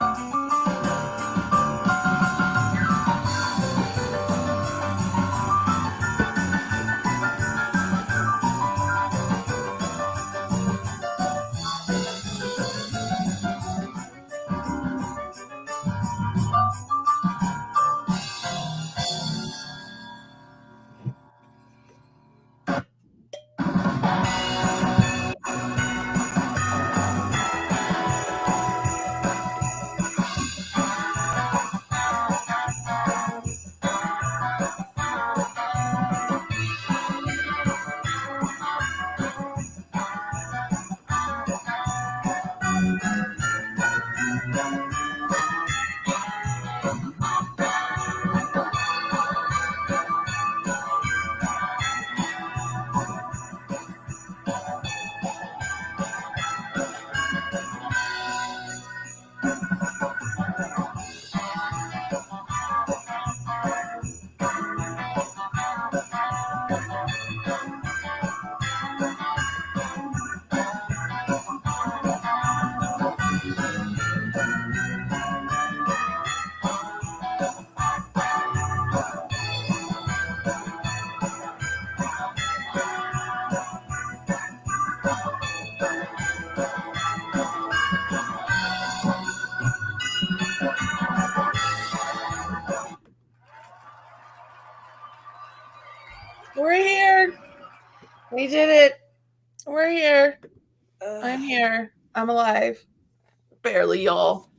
We're here. We did it. We're here. I'm here. I'm alive. Barely, y'all.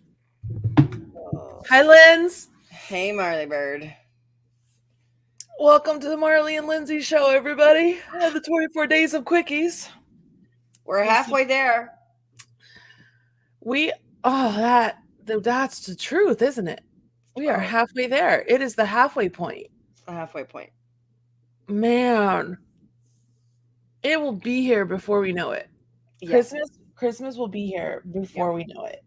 Hi, Linz. Hey, Marley Bird. Welcome to the Marley and Lindsay show, everybody. The 24 days of Quickies. We're halfway there. That's the truth, isn't it? We are halfway there. It is the halfway point. It's the halfway point. Man, it will be here before we know it. Yeah. Christmas will be here before we know it.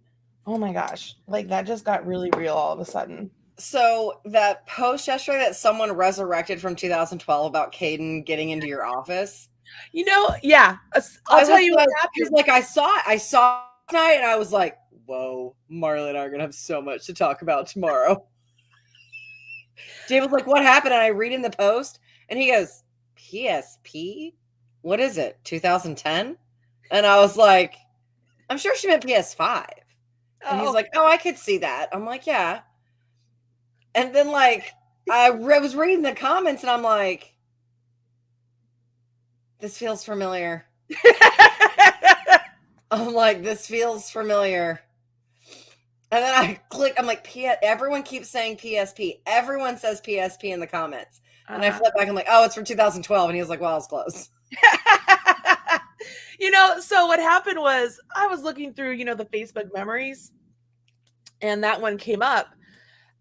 Oh my gosh. Like that just got really real all of a sudden. So that post yesterday that someone resurrected from 2012 about Caden getting into your office. Yeah. I'll tell you what happened. Like I saw it tonight and I was like, whoa, Marley and I are going to have so much to talk about tomorrow. David's like, what happened? And I read in the post and he goes, PSP? What is it? 2010? And I was like, I'm sure she meant PS5. And he's like, oh, I could see that. I'm like, yeah. And then like, I was reading the comments and I'm like, this feels familiar. I'm like, this feels familiar. And then I click, I'm like, everyone keeps saying PSP. Everyone says PSP in the comments. And I flip back, I'm like, oh, it's from 2012. And he was like, well, it's close. So what happened was I was looking through, the Facebook memories. And that one came up.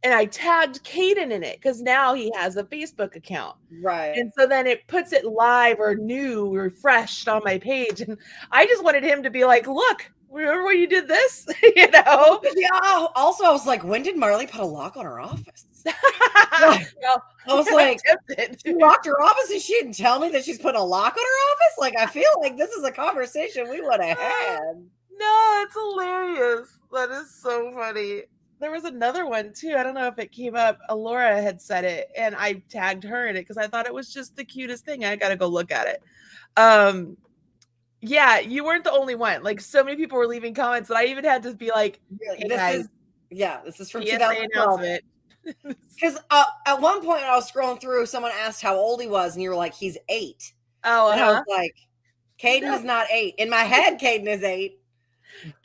And I tagged Caden in it because now he has a Facebook account. Right. And so then it puts it live or new, refreshed on my page. And I just wanted him to be like, look, remember when you did this? Yeah. Also, I was like, when did Marley put a lock on her office? I was like, she locked her office and she didn't tell me that she's put a lock on her office? Like, I feel like this is a conversation we would have had. No, it's hilarious. That is so funny. There was another one too. I don't know if it came up. Alora had said it and I tagged her in it because I thought it was just the cutest thing. I got to go look at it. Yeah, you weren't the only one. Like so many people were leaving comments that I even had to be like, hey, this is from 2012. Because at one point I was scrolling through, someone asked how old he was and you were like, he's 8. Oh, and I was like, Caden is not 8. In my head, Caden is 8.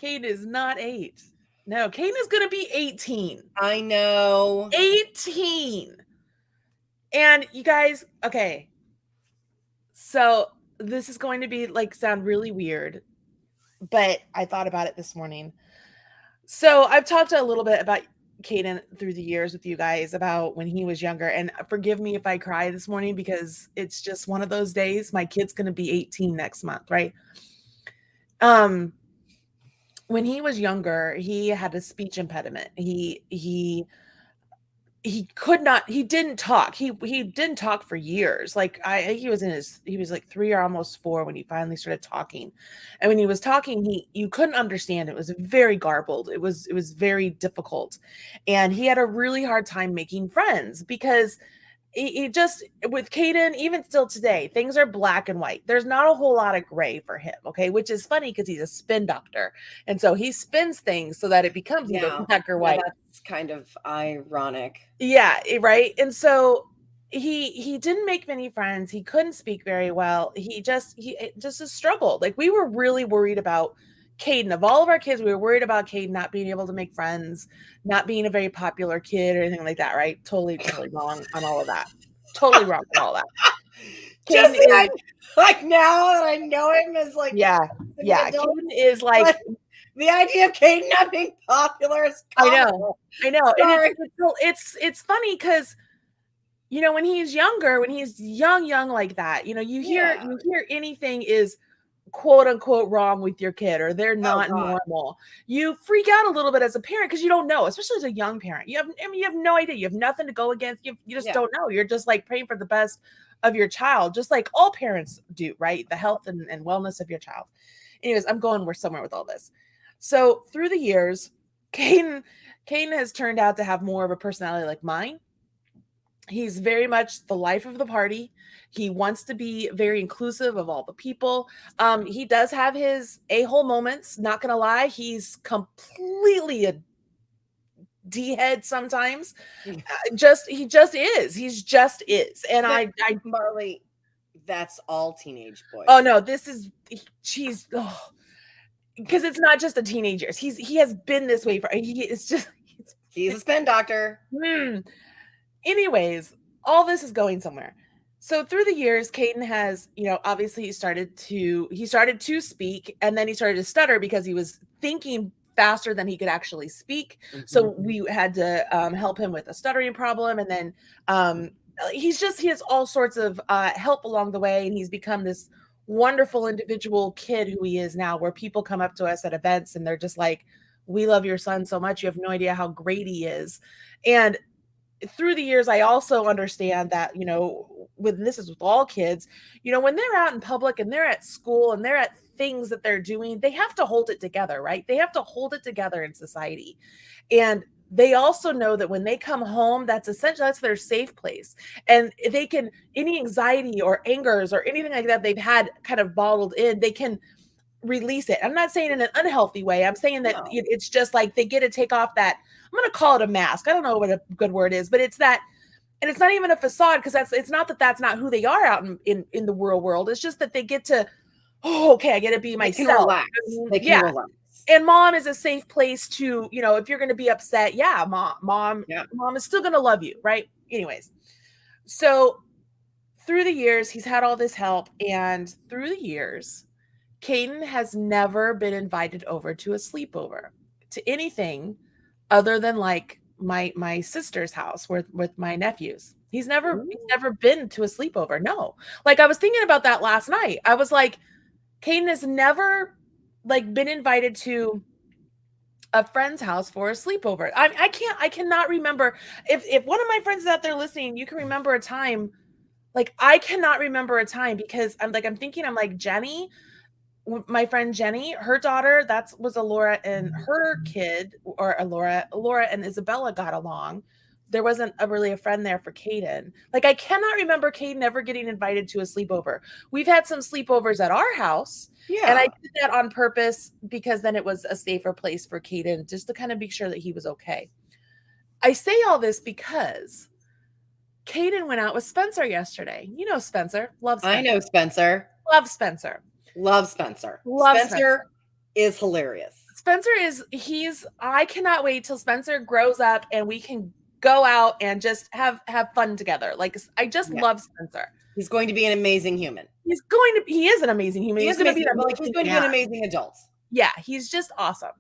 Caden is not 8. No, Caden is going to be 18. I know. 18. And you guys, okay. So this is going to be sound really weird, but I thought about it this morning. So I've talked a little bit about Caden through the years with you guys about when he was younger. And forgive me if I cry this morning because it's just one of those days. My kid's going to be 18 next month, right? When he was younger, he had a speech impediment. He he didn't talk. He didn't talk for years. Like he was like 3 or almost 4 when he finally started talking. And when he was talking, you couldn't understand. It was very garbled. It was very difficult. And he had a really hard time making friends because he just with Caden, even still today, things are black and white. There's not a whole lot of gray for him, okay? Which is funny because he's a spin doctor, and so he spins things so that it becomes either black or white. That's kind of ironic. Yeah, right. And so he didn't make many friends. He couldn't speak very well. He just struggled. Like we were really worried about Caden. Of all of our kids, we were worried about Caden not being able to make friends, not being a very popular kid or anything like that, right? Totally wrong on all of that. Totally wrong on all that. Just like now that I know him as like yeah. Caden is like the idea of Caden not being popular is comical. I know. Sorry. And it's funny because when he's younger, when he's young like that, you hear anything is quote unquote wrong with your kid or they're not normal. You freak out a little bit as a parent because you don't know, especially as a young parent. You have no idea. You have nothing to go against. You just don't know. You're just like praying for the best of your child, just like all parents do, right? The health and wellness of your child. Anyways, I'm going somewhere with all this. So through the years, Caden has turned out to have more of a personality like mine. He's very much the life of the party. He wants to be very inclusive of all the people. He does have his a-hole moments. Not gonna lie, he's completely a D-head sometimes. He just is. He's just is. And I Marley, that's all teenage boys. Oh no, because it's not just the teenagers. He has been this way he's a spin doctor. Anyways, all this is going somewhere. So through the years, Caden has, obviously he started to speak, and then he started to stutter because he was thinking faster than he could actually speak. Mm-hmm. So we had to help him with a stuttering problem. And then he has all sorts of help along the way. And he's become this wonderful individual kid who he is now, where people come up to us at events and they're just like, we love your son so much. You have no idea how great he is. And through the years, I also understand that, this is with all kids, when they're out in public and they're at school and they're at things that they're doing, they have to hold it together, right? They have to hold it together in society. And they also know that when they come home, that's their safe place. And they can, any anxiety or angers or anything like that they've had kind of bottled in, they can release it. I'm not saying in an unhealthy way. I'm saying that it's just like they get to take off that, I'm going to call it a mask. I don't know what a good word is, but it's that, and it's not even a facade because it's not that that's not who they are out in the real world. It's just that they get to, okay, I get to be myself. They can relax. And mom is a safe place to, if you're going to be upset, mom is still going to love you, right? Anyways, so through the years, he's had all this help, and through the years, Caden has never been invited over to a sleepover, to anything other than like my sister's house with my nephews. He's never been to a sleepover. No. Like I was thinking about that last night. I was like, Caden has never like been invited to a friend's house for a sleepover. I cannot remember if one of my friends is out there listening, you can remember a time. Like I cannot remember a time because I'm like Jenny, my friend Jenny, her daughter, was Alora, and her kid, or Alora and Isabella got along. There wasn't really a friend there for Caden. Like I cannot remember Caden ever getting invited to a sleepover. We've had some sleepovers at our house. Yeah. And I did that on purpose because then it was a safer place for Caden, just to kind of be sure that he was okay. I say all this because Caden went out with Spencer yesterday. You know Spencer. Love Spencer. I know Spencer. Love Spencer. Love Spencer. Spencer is hilarious. Spencer I cannot wait till Spencer grows up and we can go out and just have fun together. Like I just love Spencer. He's going to be an amazing human. He is an amazing human. He's going to be an amazing adult. Yeah, he's just awesome.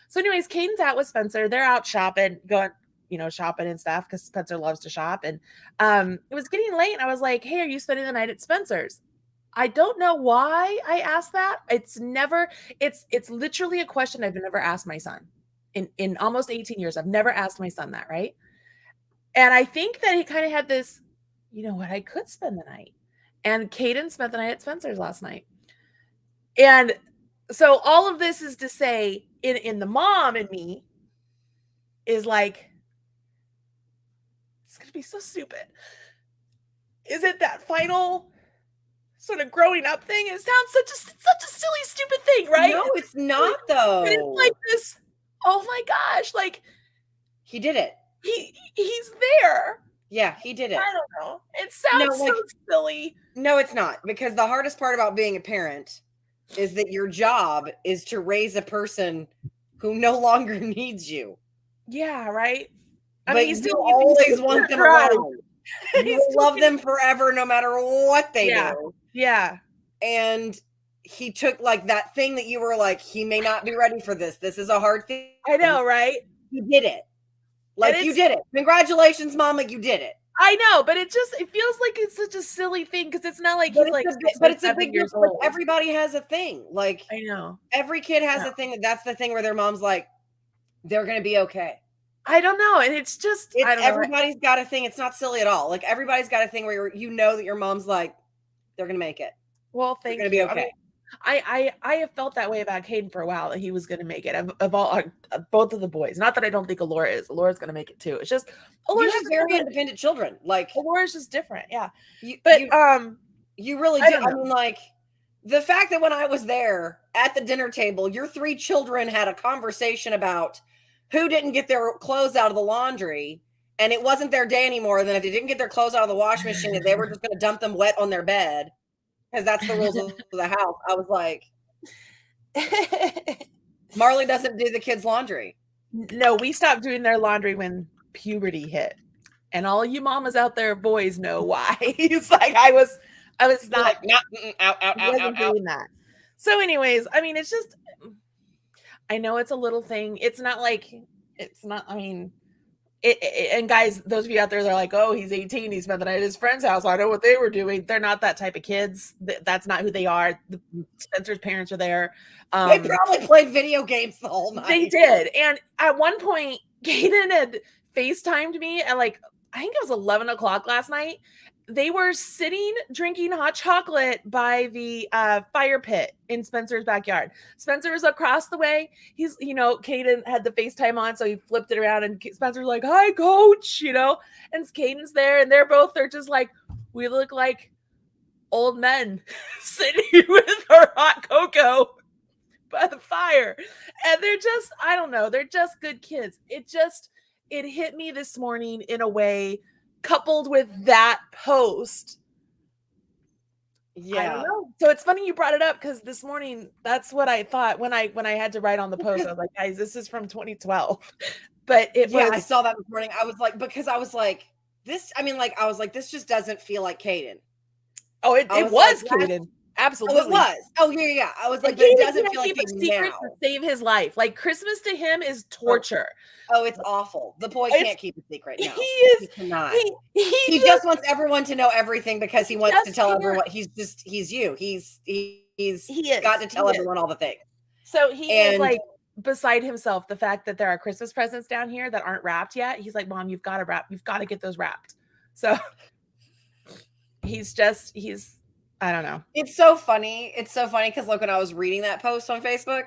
So anyways, Caden's out with Spencer. They're out shopping, going, shopping and stuff because Spencer loves to shop. And it was getting late and I was like, hey, are you spending the night at Spencer's? I don't know why I asked that. It's literally a question I've never asked my son in almost 18 years. I've never asked my son that, right? And I think that he kind of had this, you know what, I could spend the night. And Caden spent the night at Spencer's last night. And so all of this is to say, in the mom and me is like, it's gonna be so stupid. Is it that final sort of growing up thing? It sounds such a silly, stupid thing, right? No, it's not But it's though. like this, oh my gosh, like He did it. he's there. Yeah, he did it. I don't know. It No, sounds so silly. no, it's not, because the hardest part about being a parent is that your job is to raise a person who no longer needs you. Yeah, right. I But mean, you always want them around. You will love them forever no matter what they do. Yeah. And he took like that thing that you were like, he may not be ready for this. This is a hard thing. I know, right? You did it. Like you did it. Congratulations, Mama, you did it. I know, but it feels like it's such a silly thing because it's not like he's like, but it's a big deal. Like everybody has a thing. Like I know. Every kid has a thing that's the thing where their mom's like, they're gonna be okay. I don't know. And it's just I don't know. Everybody's got a thing. It's not silly at all. Like everybody's got a thing where you know that your mom's like, they're gonna make it. Well, thank you. Be okay. I mean, I have felt that way about Caden for a while, that he was going to make it. Of all both of the boys. Not that I don't think Alora is. Alora's going to make it too. It's just Alora's just very independent children. Like Alora's just different. Yeah. You really do. I mean, like the fact that when I was there at the dinner table, your 3 children had a conversation about who didn't get their clothes out of the laundry, and it wasn't their day anymore. Then if they didn't get their clothes out of the wash machine, they were just going to dump them wet on their bed, because that's the rules of the house. I was like, Marley doesn't do the kids' laundry. No, we stopped doing their laundry when puberty hit. And all you mamas out there, boys, know why. It's like I was not doing that. So anyways, I mean, it's just, I know it's a little thing. It's not like, it's not, I mean, and guys, those of you out there, they're like, oh, he's 18. He spent the night at his friend's house. I know what they were doing. They're not that type of kids. That's not who they are. Spencer's parents are there. They probably played video games the whole night. They did. And at one point, Caden had FaceTimed me at like, I think it was 11 o'clock last night. They were sitting drinking hot chocolate by the fire pit in Spencer's backyard. Spencer's across the way. He's, Caden had the FaceTime on, so he flipped it around, and Spencer's like, hi, coach, and Caden's there, and they're just like, we look like old men sitting with our hot cocoa by the fire. And they're just, I don't know, they're just good kids. It hit me this morning in a way, coupled with that post. Yeah. I don't know. So it's funny you brought it up, because this morning, that's what I thought when I had to write on the post. I was like, guys, this is from 2012. But I saw that this morning. I was like, because I was like, this just doesn't feel like Caden. Oh, it was Caden. Absolutely. Oh, it was. Oh, yeah. I was like, but it doesn't feel like Caden now. To save his life. Like, Christmas to him is torture. Oh, it's awful. The boy can't keep a secret now. He cannot. He just wants everyone to know everything, because he wants to tell everyone. He's you. He's got to tell everyone all the things. So he is like beside himself, the fact that there are Christmas presents down here that aren't wrapped yet. He's like, Mom, you've got to wrap. You've got to get those wrapped. So he's I don't know. It's so funny. Because look, when I was reading that post on Facebook,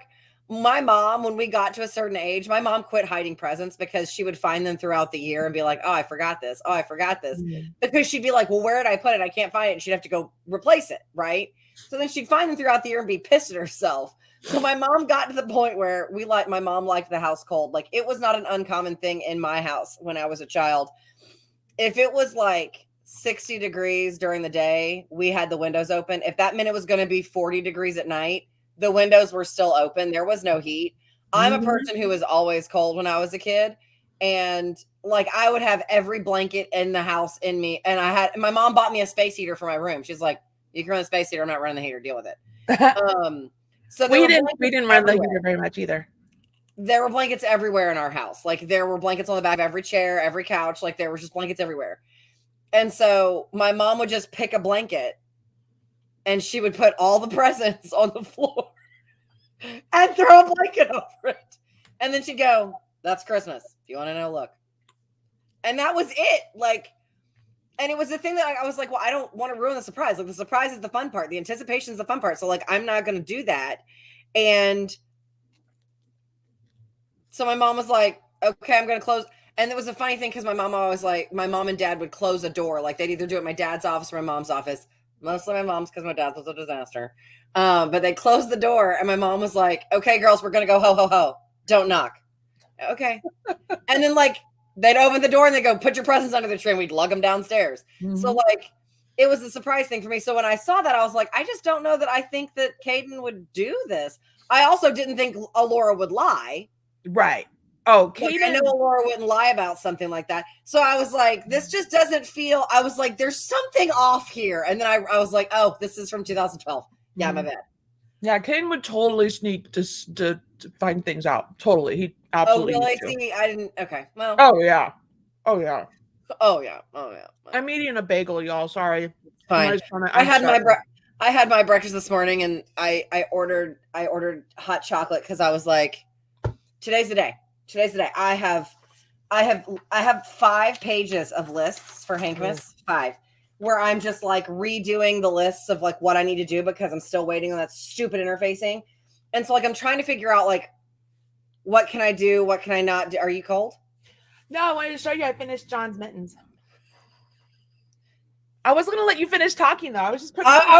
my mom, when we got to a certain age, my mom quit hiding presents, because she would find them throughout the year and be like, oh, I forgot this. Oh, I forgot this. Mm-hmm. Because she'd be like, well, where did I put it? I can't find it. And she'd have to go replace it. Right. So then she'd find them throughout the year and be pissed at herself. So my mom got to the point where my mom liked the house cold. Like, it was not an uncommon thing in my house when I was a child. If it was like 60 degrees during the day, we had the windows open. If that meant it was going to be 40 degrees at night, the windows were still open. There was no heat. I'm a person who was always cold when I was a kid. And like, I would have every blanket in the house in me. And my mom bought me a space heater for my room. She's like, you can run the space heater. I'm not running the heater. Deal with it. So we didn't run the heater very much either. There were blankets everywhere in our house. Like, there were blankets on the back of every chair, every couch. Like, there were just blankets everywhere. And so my mom would just pick a blanket, and she would put all the presents on the floor and throw a blanket over it. And then she'd go, that's Christmas. If you want to know, look. And that was it. Like, and it was the thing that I was like, well, I don't want to ruin the surprise. Like, the surprise is the fun part. The anticipation is the fun part. So, like, I'm not going to do that. And so my mom was like, okay, I'm going to close. And it was a funny thing because my mom and dad would close a door. Like, they'd either do it at my dad's office or my mom's office. Mostly my mom's because my dad's was a disaster. But they closed the door and my mom was like, okay, girls, we're going to go ho, ho, ho. Don't knock. Okay. And then, like, they'd open the door and they'd go, put your presents under the tree, and we'd lug them downstairs. Mm-hmm. So, like, it was a surprise thing for me. So when I saw that, I was like, I just don't know that I think that Caden would do this. I also didn't think Alora would lie. Right. Oh, Caden. Like, I know Alora wouldn't lie about something like that. So I was like, this just doesn't feel, I was like, there's something off here. And then I was like, oh, this is from 2012. Yeah, mm-hmm. My bad. Yeah, Caden would totally sneak to find things out. Totally. He absolutely. Oh, really? See, I didn't. Okay. Well. Oh, yeah. Oh, yeah. Oh, yeah. Oh, yeah. I'm eating a bagel, y'all. Sorry. Fine. I had my breakfast this morning, and I ordered hot chocolate because I was like, today's the day. I have 5 pages of lists for Hankmas. 5. Where I'm just like redoing the lists of like what I need to do because I'm still waiting on that stupid interfacing. And so, like, I'm trying to figure out, like, what can I do? What can I not do? Are you cold? No, I wanted to show you I finished John's mittens. I wasn't going to let you finish talking, though. I was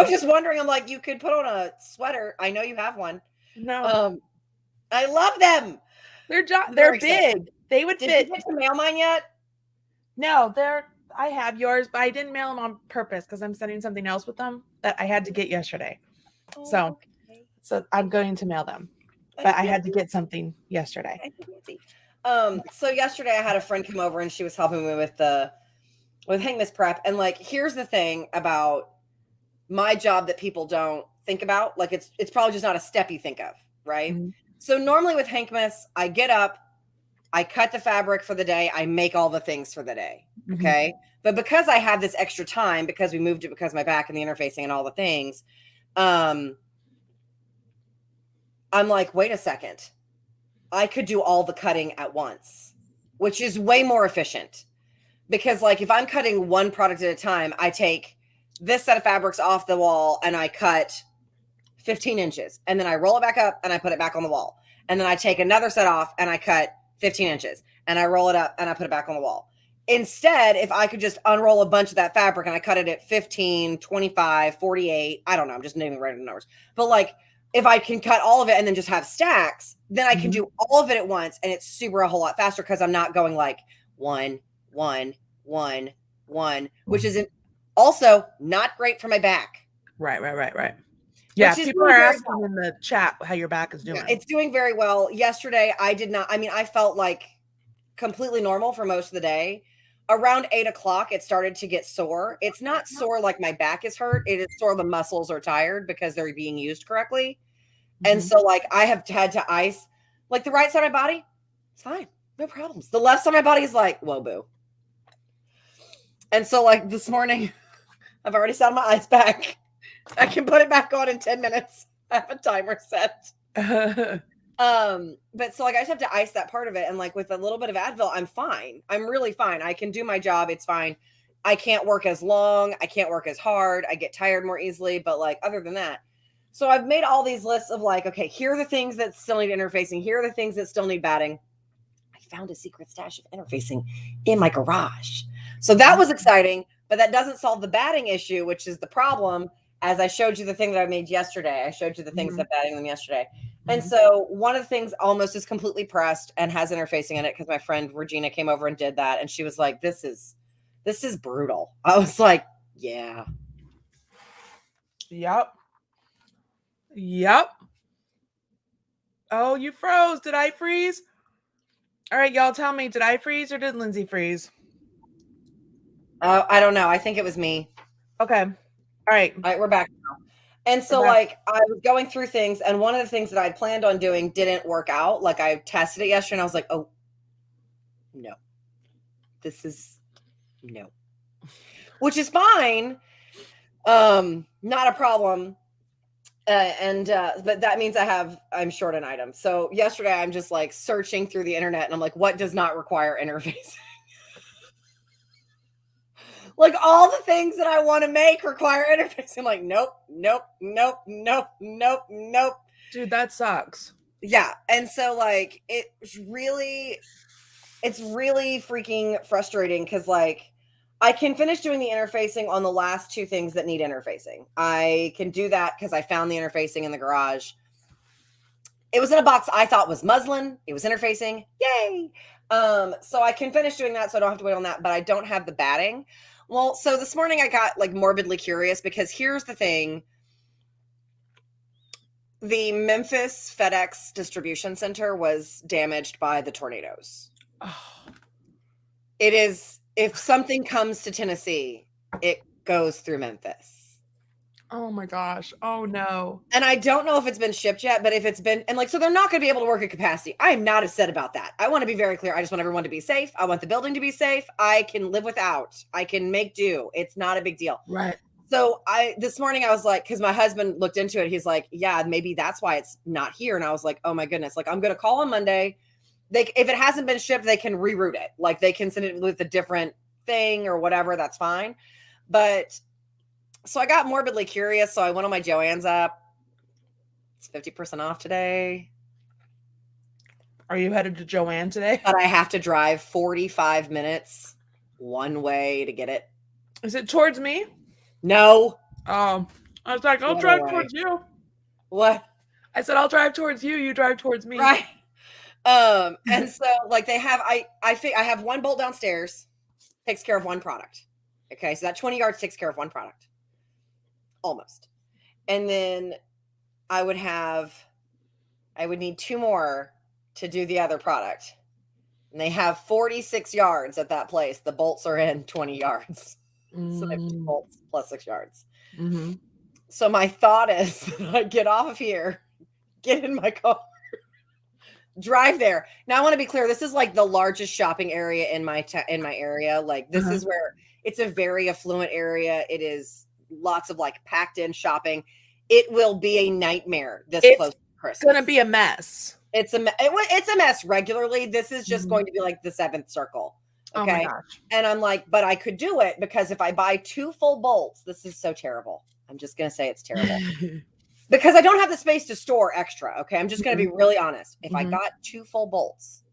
just wondering. I'm like, you could put on a sweater. I know you have one. No. I love them. They're big. They would fit. Did you get to mail mine yet? No, I have yours, but I didn't mail them on purpose because I'm sending something else with them that I had to get yesterday. Oh, so I'm going to mail them, but I had to get something yesterday. So yesterday I had a friend come over and she was helping me with Hankmas prep. And, like, here's the thing about my job that people don't think about. Like, it's probably just not a step you think of, right? Mm-hmm. So normally with Hankmas, I get up, I cut the fabric for the day. I make all the things for the day. Okay. Mm-hmm. But because I have this extra time, because we moved it because of my back and the interfacing and all the things, I'm like, wait a second. I could do all the cutting at once, which is way more efficient. Because, like, if I'm cutting one product at a time, I take this set of fabrics off the wall and I cut 15 inches. And then I roll it back up and I put it back on the wall. And then I take another set off and I cut 15 inches and I roll it up and I put it back on the wall. Instead, if I could just unroll a bunch of that fabric and I cut it at 15, 25, 48, I don't know, I'm just naming random numbers. But, like, if I can cut all of it and then just have stacks, then I can do all of it at once. And it's a whole lot faster because I'm not going like 1, 1, 1, 1, which is also not great for my back. Right. Yeah, people are asking in the chat how your back is doing. Yeah, it's doing very well. Yesterday, I felt like completely normal for most of the day. Around 8 o'clock, it started to get sore. It's not sore like my back is hurt. It is sore the muscles are tired because they're being used correctly. Mm-hmm. And so, like, I have had to ice, like, the right side of my body. It's fine. No problems. The left side of my body is like, whoa, boo. And so, like, this morning, I've already set my ice pack. I can put it back on in 10 minutes. I have a timer set. But so, like, I just have to ice that part of it. And, like, with a little bit of Advil, I'm fine. I'm really fine. I can do my job. It's fine. I can't work as long. I can't work as hard. I get tired more easily. But, like, other than that. So I've made all these lists of, like, okay, here are the things that still need interfacing. Here are the things that still need batting. I found a secret stash of interfacing in my garage. So that was exciting, but that doesn't solve the batting issue, which is the problem. As I showed you the thing that I made yesterday, I showed you the things that batting them yesterday. And so one of the things almost is completely pressed and has interfacing in it because my friend Regina came over and did that. And she was like, this is brutal. I was like, yeah. Yep. Oh, you froze. Did I freeze? All right, y'all tell me, did I freeze or did Lindsay freeze? I don't know. I think it was me. Okay. All right, we're back now. And so, like, I was going through things, and one of the things that I planned on doing didn't work out. Like, I tested it yesterday, and I was like, oh, no. This is no. Which is fine. Not a problem. But that means I'm short an item. So yesterday I'm just like searching through the internet and I'm like, what does not require interfacing? Like all the things that I want to make require interfacing. I'm like, nope, nope, nope, nope, nope, nope. Dude, that sucks. Yeah. And so like it's really freaking frustrating because like I can finish doing the interfacing on the last two things that need interfacing. I can do that because I found the interfacing in the garage. It was in a box I thought was muslin. It was interfacing. Yay. So I can finish doing that so I don't have to wait on that, but I don't have the batting. Well, so this morning I got like morbidly curious because here's the thing. The Memphis FedEx distribution center was damaged by the tornadoes. Oh. It is, if something comes to Tennessee, it goes through Memphis. Oh my gosh. Oh no. And I don't know if it's been shipped yet, but if it's been, and like, so they're not going to be able to work at capacity. I am not upset about that. I want to be very clear. I just want everyone to be safe. I want the building to be safe. I can live without. I can make do. It's not a big deal. Right. So this morning I was like, because my husband looked into it. He's like, yeah, maybe that's why it's not here. And I was like, oh my goodness. Like, I'm going to call on Monday. If it hasn't been shipped, they can reroute it. Like they can send it with a different thing or whatever. That's fine. But so I got morbidly curious. So I went on my Joann's app. It's 50% off today. Are you headed to Joann today? But I have to drive 45 minutes one way to get it. Is it towards me? No. I was like, I'll drive towards you. What? I said, I'll drive towards you. You drive towards me. Right. And so like they have, I have one bolt downstairs, takes care of one product. Okay. So that 20 yards takes care of one product. Almost. And then I would need two more to do the other product. And they have 46 yards at that place. The bolts are in 20 yards. So they have 2 bolts plus 6 yards. Mm-hmm. So my thought is I get off of here, get in my car, drive there. Now I want to be clear. This is like the largest shopping area in my area. Like this is where it's a very affluent area. It is lots of like packed in shopping. It will be a nightmare close to Christmas. It's going to be a mess. It's a mess regularly. This is just going to be like the 7th circle. Okay. Oh my gosh. And I'm like, but I could do it because if I buy 2 full bolts, this is so terrible. I'm just going to say it's terrible because I don't have the space to store extra. Okay. I'm just going to be really honest. If I got 2 full bolts,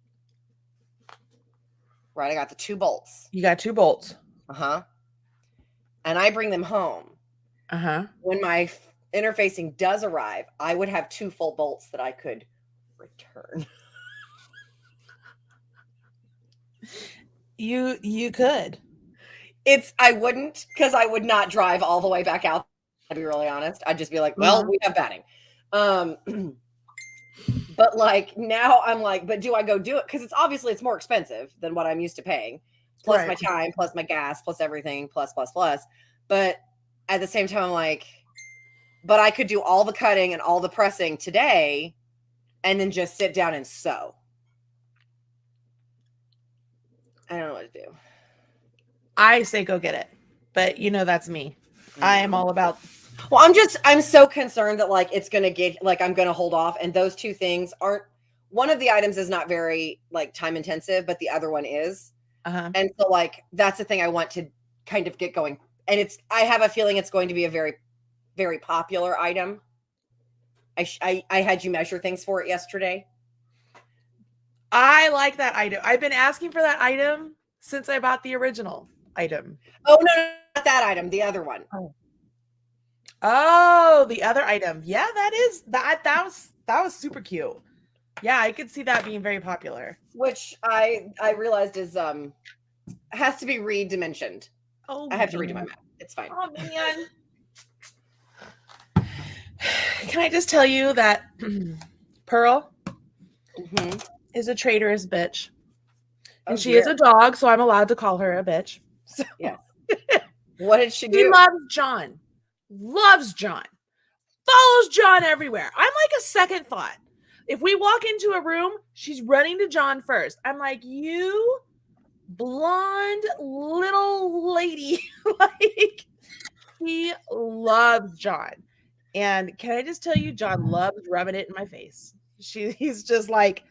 right? I got the 2 bolts. You got 2 bolts. And I bring them home. When my interfacing does arrive, I would have 2 full bolts that I could return. You could. I wouldn't, because I would not drive all the way back out. To be really honest, I'd just be like, well, we have batting. But like now I'm like, but do I go do it? Because it's more expensive than what I'm used to paying. Plus my time, plus my gas, plus everything, plus. But at the same time, I'm like, but I could do all the cutting and all the pressing today and then just sit down and sew. I don't know what to do. I say go get it. But that's me. I am all about. Well, I'm so concerned that like it's going to get like I'm going to hold off. And those 2 things aren't, one of the items is not very like time intensive, but the other one is. And so like that's the thing I want to kind of get going. And I have a feeling it's going to be a very, very popular item. I had you measure things for it yesterday. I like that item. I've been asking for that item since I bought the original item. Oh, no, not that item. The other one. Oh, the other item. Yeah, that was super cute. Yeah, I could see that being very popular. Which I realized is has to be redimensioned. Oh, I have to redo my map. It's fine. Oh man. Can I just tell you that Pearl is a traitorous bitch. And she is a dog, so I'm allowed to call her a bitch. So, yeah. What did she do? She loves John. Follows John everywhere. I'm like a second thought. If we walk into a room, she's running to John first. I'm like, you blonde little lady. Like, he loves John. And can I just tell you, John loves rubbing it in my face. He's just like,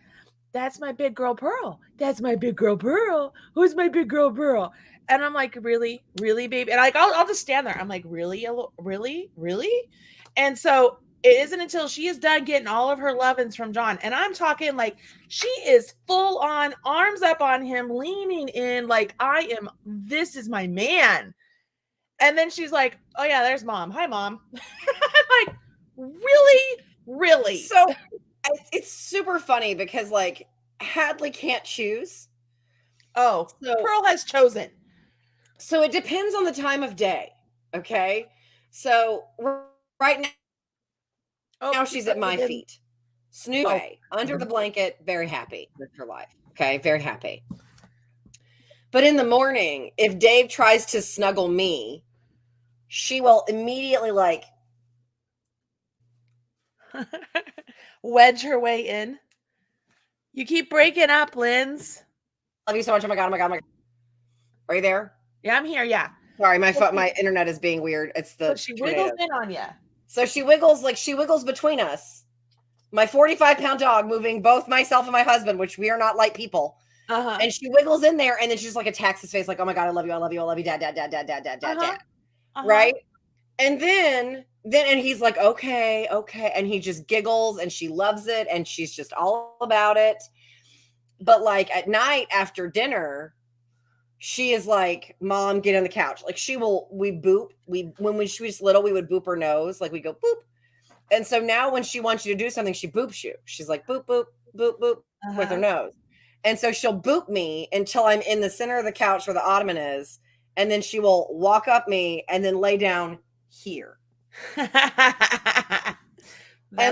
that's my big girl Pearl. That's my big girl Pearl. Who's my big girl Pearl? And I'm like, really, really, baby? And like, I'll just stand there. I'm like, really, really, really? And so it isn't until she is done getting all of her lovin's from John. And I'm talking like she is full on arms up on him, leaning in like this is my man. And then she's like, oh yeah, there's mom. Hi, mom. I'm like, really? Really? So it's super funny because like Hadley can't choose. Oh, so Pearl has chosen. So it depends on the time of day. Okay. So right now she's at my feet. Snooze away under the blanket, very happy with her life. Okay, very happy. But in the morning, if Dave tries to snuggle me, she will immediately like wedge her way in. You keep breaking up, Linz. Love you so much. Oh my god, oh my god, oh my god. Are you there? Yeah, I'm here. Yeah. Sorry, my internet is being weird. It's the she wiggles in on you. So she wiggles between us. My 45-pound dog moving both myself and my husband, which we are not light people. And she wiggles in there, and then she just like attacks his face, like, "Oh my god, I love you, I love you, I love you, dad, dad, dad, dad, dad, dad, dad, dad." Right? And then and he's like, okay, and he just giggles, and she loves it, and she's just all about it. But like at night after dinner, she is like, "Mom, get on the couch." Like she boop. When she was little, we would boop her nose, like we go boop. And so now when she wants you to do something, she boops you. She's like boop, boop, boop, boop with her nose. And so she'll boop me until I'm in the center of the couch where the ottoman is. And then she will walk up me and then lay down here. And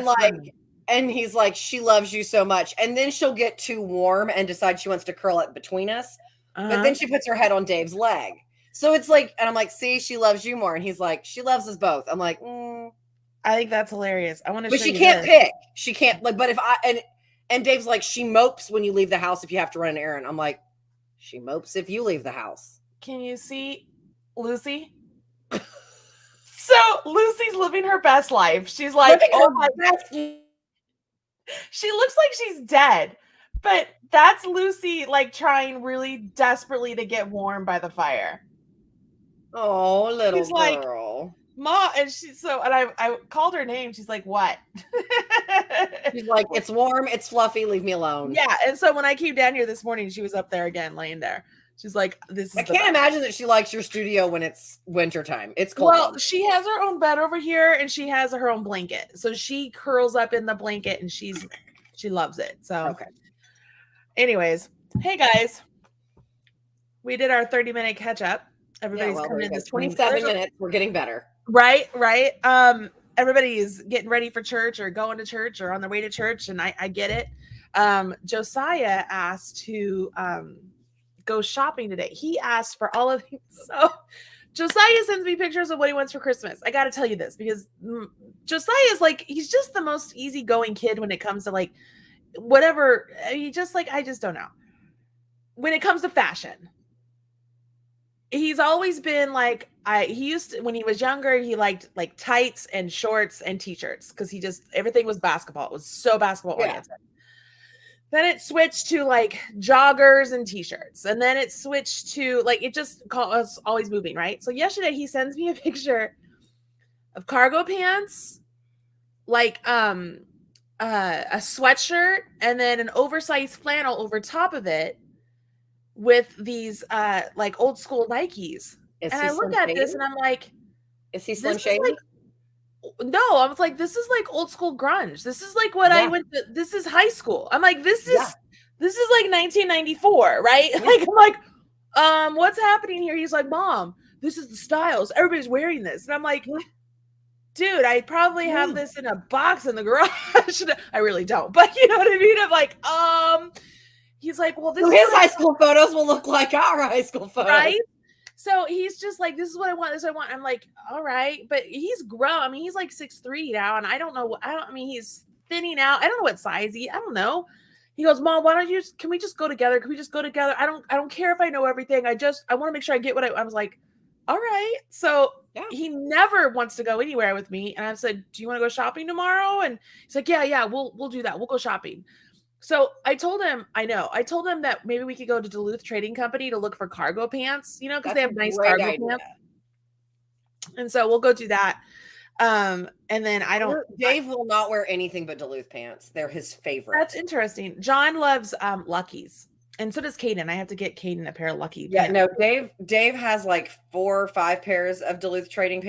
like, and he's like, she loves you so much. And then she'll get too warm and decide she wants to curl it between us. But then she puts her head on Dave's leg. So it's like, and I'm like, see, she loves you more. And he's like, she loves us both. I'm like, I think that's hilarious. I want to. But she can't pick. She can't like. But if and Dave's like, she mopes when you leave the house if you have to run an errand. I'm like, she mopes if you leave the house. Can you see Lucy? So Lucy's living her best life. She's like, oh my God. She looks like she's dead, but that's Lucy like trying really desperately to get warm by the fire. Oh, little she's girl. Like, Ma, and I called her name. She's like, what? She's like, it's warm, it's fluffy, leave me alone. Yeah. And so when I came down here this morning, she was up there again, laying there. She's like, this is I can't imagine that she likes your studio when it's wintertime. It's cold. Well, she has her own bed over here and she has her own blanket. So she curls up in the blanket and she loves it. So okay. Anyways, hey guys. We did our 30-minute catch up. Everybody's coming in this 27 minutes. We're getting better. Right. Everybody's getting ready for church or going to church or on their way to church, and I get it. Josiah asked to go shopping today. He asked for all of these. So Josiah sends me pictures of what he wants for Christmas. I got to tell you this because Josiah is like, he's just the most easygoing kid when it comes to like whatever. I just don't know. When it comes to fashion, he's always been like, when he was younger, he liked like tights and shorts and t-shirts because everything was basketball. It was so basketball oriented. Then it switched to like joggers and t-shirts. And then it switched to like, it just was always moving, right? So yesterday he sends me a picture of cargo pants, like a sweatshirt, and then an oversized flannel over top of it with these like old school Nikes. And I look at this and I'm like, is he Slim Shady? No, I was like, this is like old school grunge. This is like what I went to, this is high school. I'm like, this is like 1994, right? Yeah. Like, I'm like, what's happening here? He's like, Mom, this is the styles. Everybody's wearing this. And I'm like, dude, I probably have this in a box in the garage. I really don't, but you know what I mean? I'm like, he's like, well, his high school photos will look like our high school photos. Right? So he's just like, this is what I want. This is what I want. I'm like, all right. But he's grown. I mean, he's like 6'3" now. And I don't know. He's thinning out. I don't know what size I don't know. He goes, Mom, can we just go together? Can we just go together? I don't care if I know everything. I want to make sure I get what I was like, all right. So he never wants to go anywhere with me. And I said, do you want to go shopping tomorrow? And he's like, yeah, we'll do that. We'll go shopping. So I told him that maybe we could go to Duluth Trading Company to look for cargo pants, you know, because they That's a have nice great cargo idea. pants. And so we'll go do that. And then Dave will not wear anything but Duluth pants. They're his favorite. That's interesting. John loves Luckies. And so does Caden. I have to get Caden a pair of Lucky Yeah, pants. no, Dave has like 4 or 5 pairs of Duluth Trading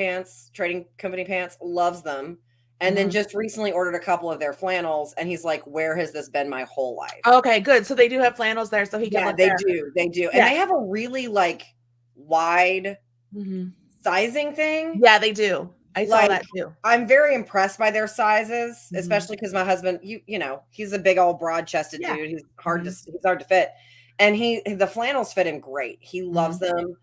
Company pants, loves them. And then just recently ordered a couple of their flannels, and he's like, "Where has this been my whole life?" Okay, good. So they do have flannels there, so he can look they there. do. They do. Yeah. And they have a really like wide sizing thing. Yeah, they do. I saw that too. I'm very impressed by their sizes, especially because my husband, you know, he's a big old broad-chested dude. He's hard to fit. And the flannels fit him great. He loves them.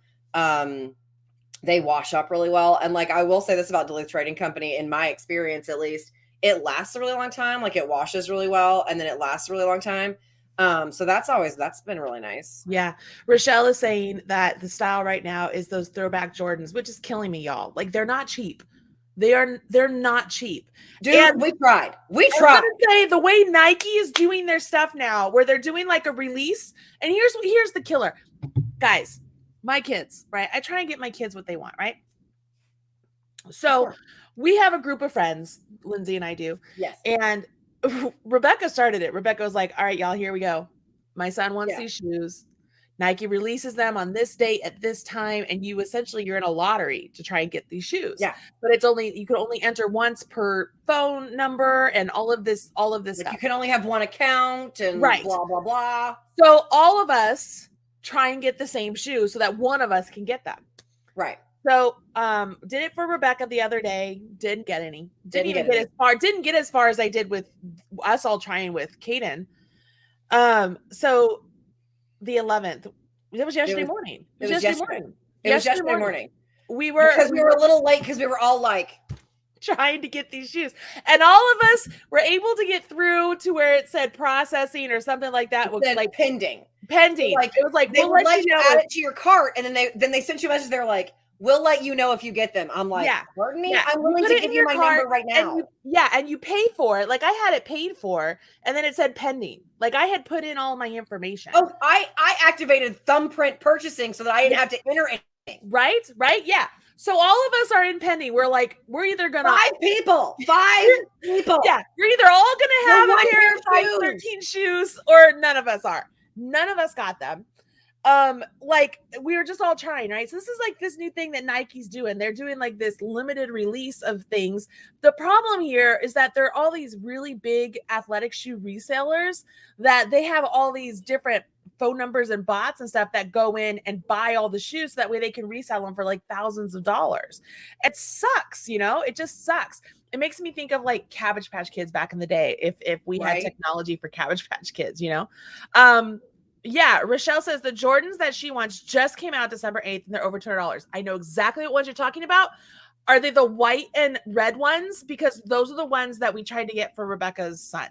They wash up really well. And like, I will say this about Duluth Trading Company, in my experience, at least, it lasts a really long time. Like, it washes really well, and then it lasts a really long time. So that's been really nice. Yeah. Rochelle is saying that the style right now is those throwback Jordans, which is killing me, y'all. Like, they're not cheap. They're not cheap. Dude, and we tried. I was gonna say, the way Nike is doing their stuff now, where they're doing like a release, and here's the killer. Guys, my kids, right? I try and get my kids what they want, right? So we have a group of friends, Lindsay and I do. Yes. And Rebecca started it. Rebecca was like, all right, y'all, here we go. My son wants these shoes. Nike releases them on this date at this time, and you're in a lottery to try and get these shoes. Yeah. But you can only enter once per phone number and all of this stuff. You can only have one account and blah, blah, blah. So all of us try and get the same shoes so that one of us can get them. Right. So did it for Rebecca the other day. Didn't get any. Didn't get as far as I did with us all trying with Caden. So the 11th, it was yesterday morning. It was yesterday morning. We were a little late because we were all like trying to get these shoes, and all of us were able to get through to where it said processing or something like that. It said like pending. Like, it was like, they would let you add it to your cart, and then they sent you a message. They're like, we'll let you know if you get them. I'm like, pardon me? I'm willing to give you my number right now. And you pay for it. Like, I had it paid for, and then it said pending. Like, I had put in all my information. Oh, I activated thumbprint purchasing so that I didn't have to enter anything. Right? Yeah. So all of us are in pending. We're like, we're either gonna 5 people. Yeah, you're either all gonna have a pair of size 13 shoes, or none of us are. None of us got them. Like, we were just all trying, right? So this is like this new thing that Nike's doing. They're doing like this limited release of things. The problem here is that there are all these really big athletic shoe resellers that they have all these different phone numbers and bots and stuff that go in and buy all the shoes so that way they can resell them for like thousands of dollars. It sucks, you know? It just sucks. It makes me think of like Cabbage Patch Kids back in the day, if we had technology for Cabbage Patch Kids, you know? Yeah, Rochelle says the Jordans that she wants just came out December 8th and they're over $200. I know exactly what ones you're talking about. Are they the white and red ones? Because those are the ones that we tried to get for Rebecca's son.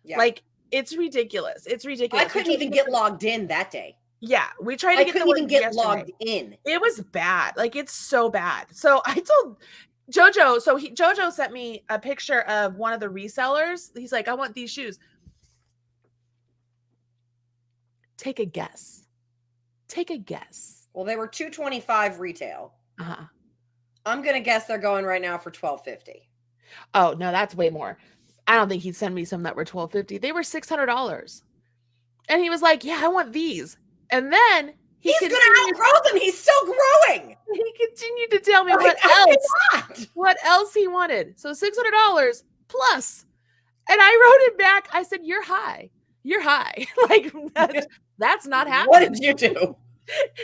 Yeah. Like, it's ridiculous. It's ridiculous. I couldn't even get logged in that day. Yeah, we tried to get logged in. It was bad. Like, it's so bad. So I told Jojo, Jojo sent me a picture of one of the resellers. He's like, I want these shoes. Take a guess. Well, they were $225 retail. Uh-huh. I'm gonna guess they're going right now for $1,250. Oh no, that's way more. I don't think he'd send me some that were $1,250. They were $600. And he was like, yeah, I want these. And then he's gonna outgrow them. He's still growing. He continued to tell me what else he wanted. So $600 plus. And I wrote it back. I said, you're high. Like, that's not happening. What did you do?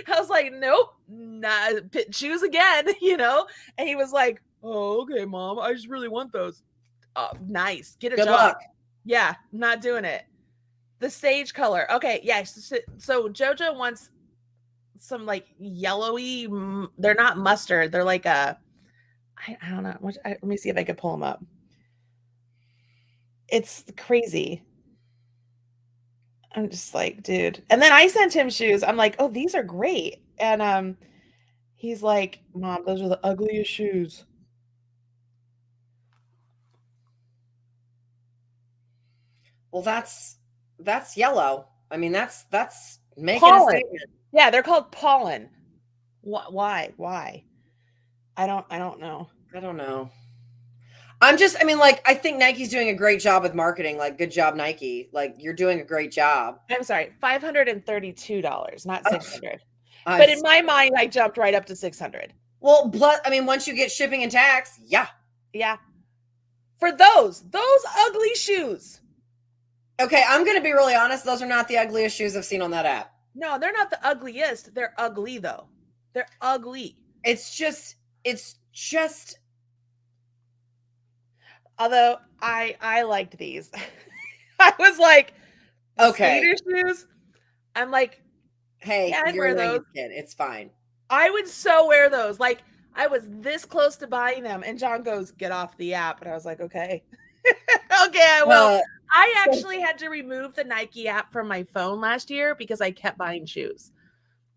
I was like, nope, not choose again, you know? And he was like, oh, okay, Mom, I just really want those. Oh, nice. Get a Good job. Luck. Yeah, not doing it. The sage color. Okay, yeah. So Jojo wants some like yellowy, they're not mustard. They're like I don't know. Let me see if I can pull them up. It's crazy. I'm just like, dude. And then I sent him shoes. I'm like, oh, these are great. And he's like, Mom, those are the ugliest shoes. Well, that's That's yellow. I mean, that's making a Pollen. statement. Yeah, they're called pollen. Why? Why? I don't know. I don't know. I mean, like, I think Nike's doing a great job with marketing. Like, good job, Nike. Like, you're doing a great job. I'm sorry, $532, not Oh, 600. I'm But in my sorry. mind, I jumped right up to 600. Well, I mean, once you get shipping and tax, yeah. Yeah. For those ugly shoes. Okay, I'm going to be really honest. Those are not the ugliest shoes I've seen on that app. No, they're not the ugliest. They're ugly though. They're ugly. It's just Although I liked these. I was like, okay. skater shoes. I'm like, Hey, yeah, I'd you're wear a those. 90s kid. It's fine. I would so wear those. Like, I was this close to buying them, and John goes, "Get off the app," and I was like, "Okay, okay, I will." I actually had to remove the Nike app from my phone last year because I kept buying shoes.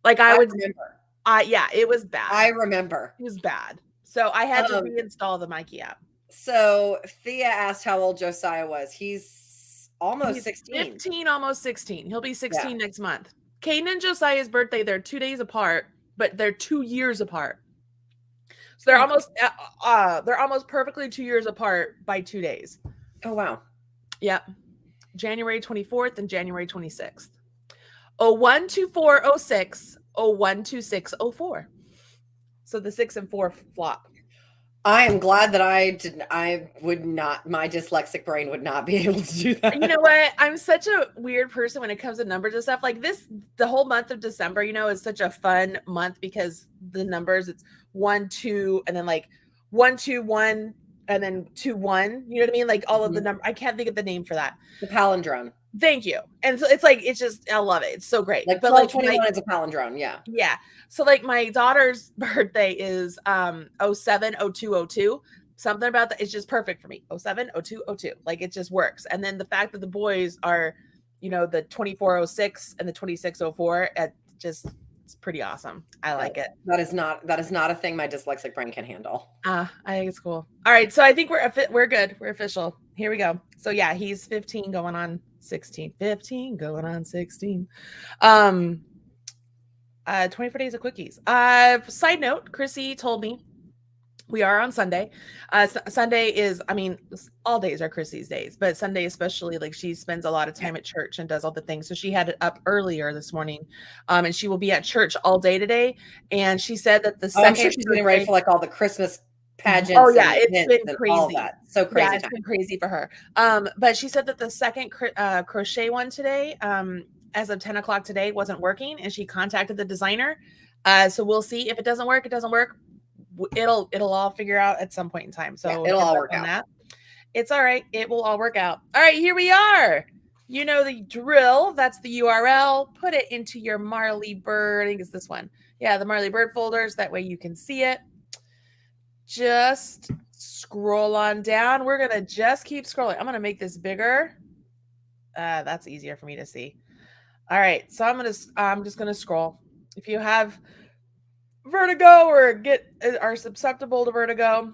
Like I would, remember. yeah, it was bad. I remember. It was bad. So I had to reinstall the Nike app. So Thea asked how old Josiah was. He's almost 16. 15, almost 16. He'll be 16 next month. Caden and Josiah's birthday, they're 2 days apart, but they're 2 years apart. So they're almost perfectly 2 years apart by 2 days. Oh wow. Yep. January 24th and January 26th. 012406, 012604. So the 6 and 4 flop. I am glad that I would not, my dyslexic brain would not be able to do that. You know what? I'm such a weird person when it comes to numbers and stuff. Like the whole month of December, is such a fun month because the numbers, it's 1, 2, and then like 1, 2, 1, and then 2, 1. You know what I mean? Like all of the number. I can't think of the name for that. The palindrome. Thank you. And so it's like, it's just, I love it. It's so great. Like but 1221 is a palindrome. Yeah. Yeah. So like my daughter's birthday is 07/02/02. Something about that is just perfect for me. 07/02/02. Like it just works. And then the fact that the boys are, the 24/06 and the 26/04, it's pretty awesome. I like it. That is not a thing my dyslexic brain can handle. I think it's cool. All right. So I think we're good. We're official. Here we go. So yeah, he's 15 going on 16. 15 going on 16. 24 days of quickies. Side note, Chrissy told me we are on Sunday. Sunday is, all days are Chrissy's days, but Sunday especially, like she spends a lot of time at church and does all the things. So she had it up earlier this morning, and she will be at church all day today. And she said that the second, I'm sure she's getting ready for like all the Christmas pageants. Oh yeah, it's been crazy. All that. So crazy. Yeah, it's been crazy for her. But she said that the second crochet one today, as of 10 o'clock today, wasn't working, and she contacted the designer. So we'll see. If it doesn't work, it doesn't work. It'll all figure out at some point in time. So it'll all work out. That. It's all right. It will all work out. All right, here we are. You know the drill. That's the URL. Put it into your Marley Bird. I think it's this one. Yeah, the Marley Bird folders. That way you can see it. Just scroll on down. We're gonna just keep scrolling. I'm gonna make this bigger. That's easier for me to see. All right, so I'm just gonna scroll. If you have vertigo or are susceptible to vertigo,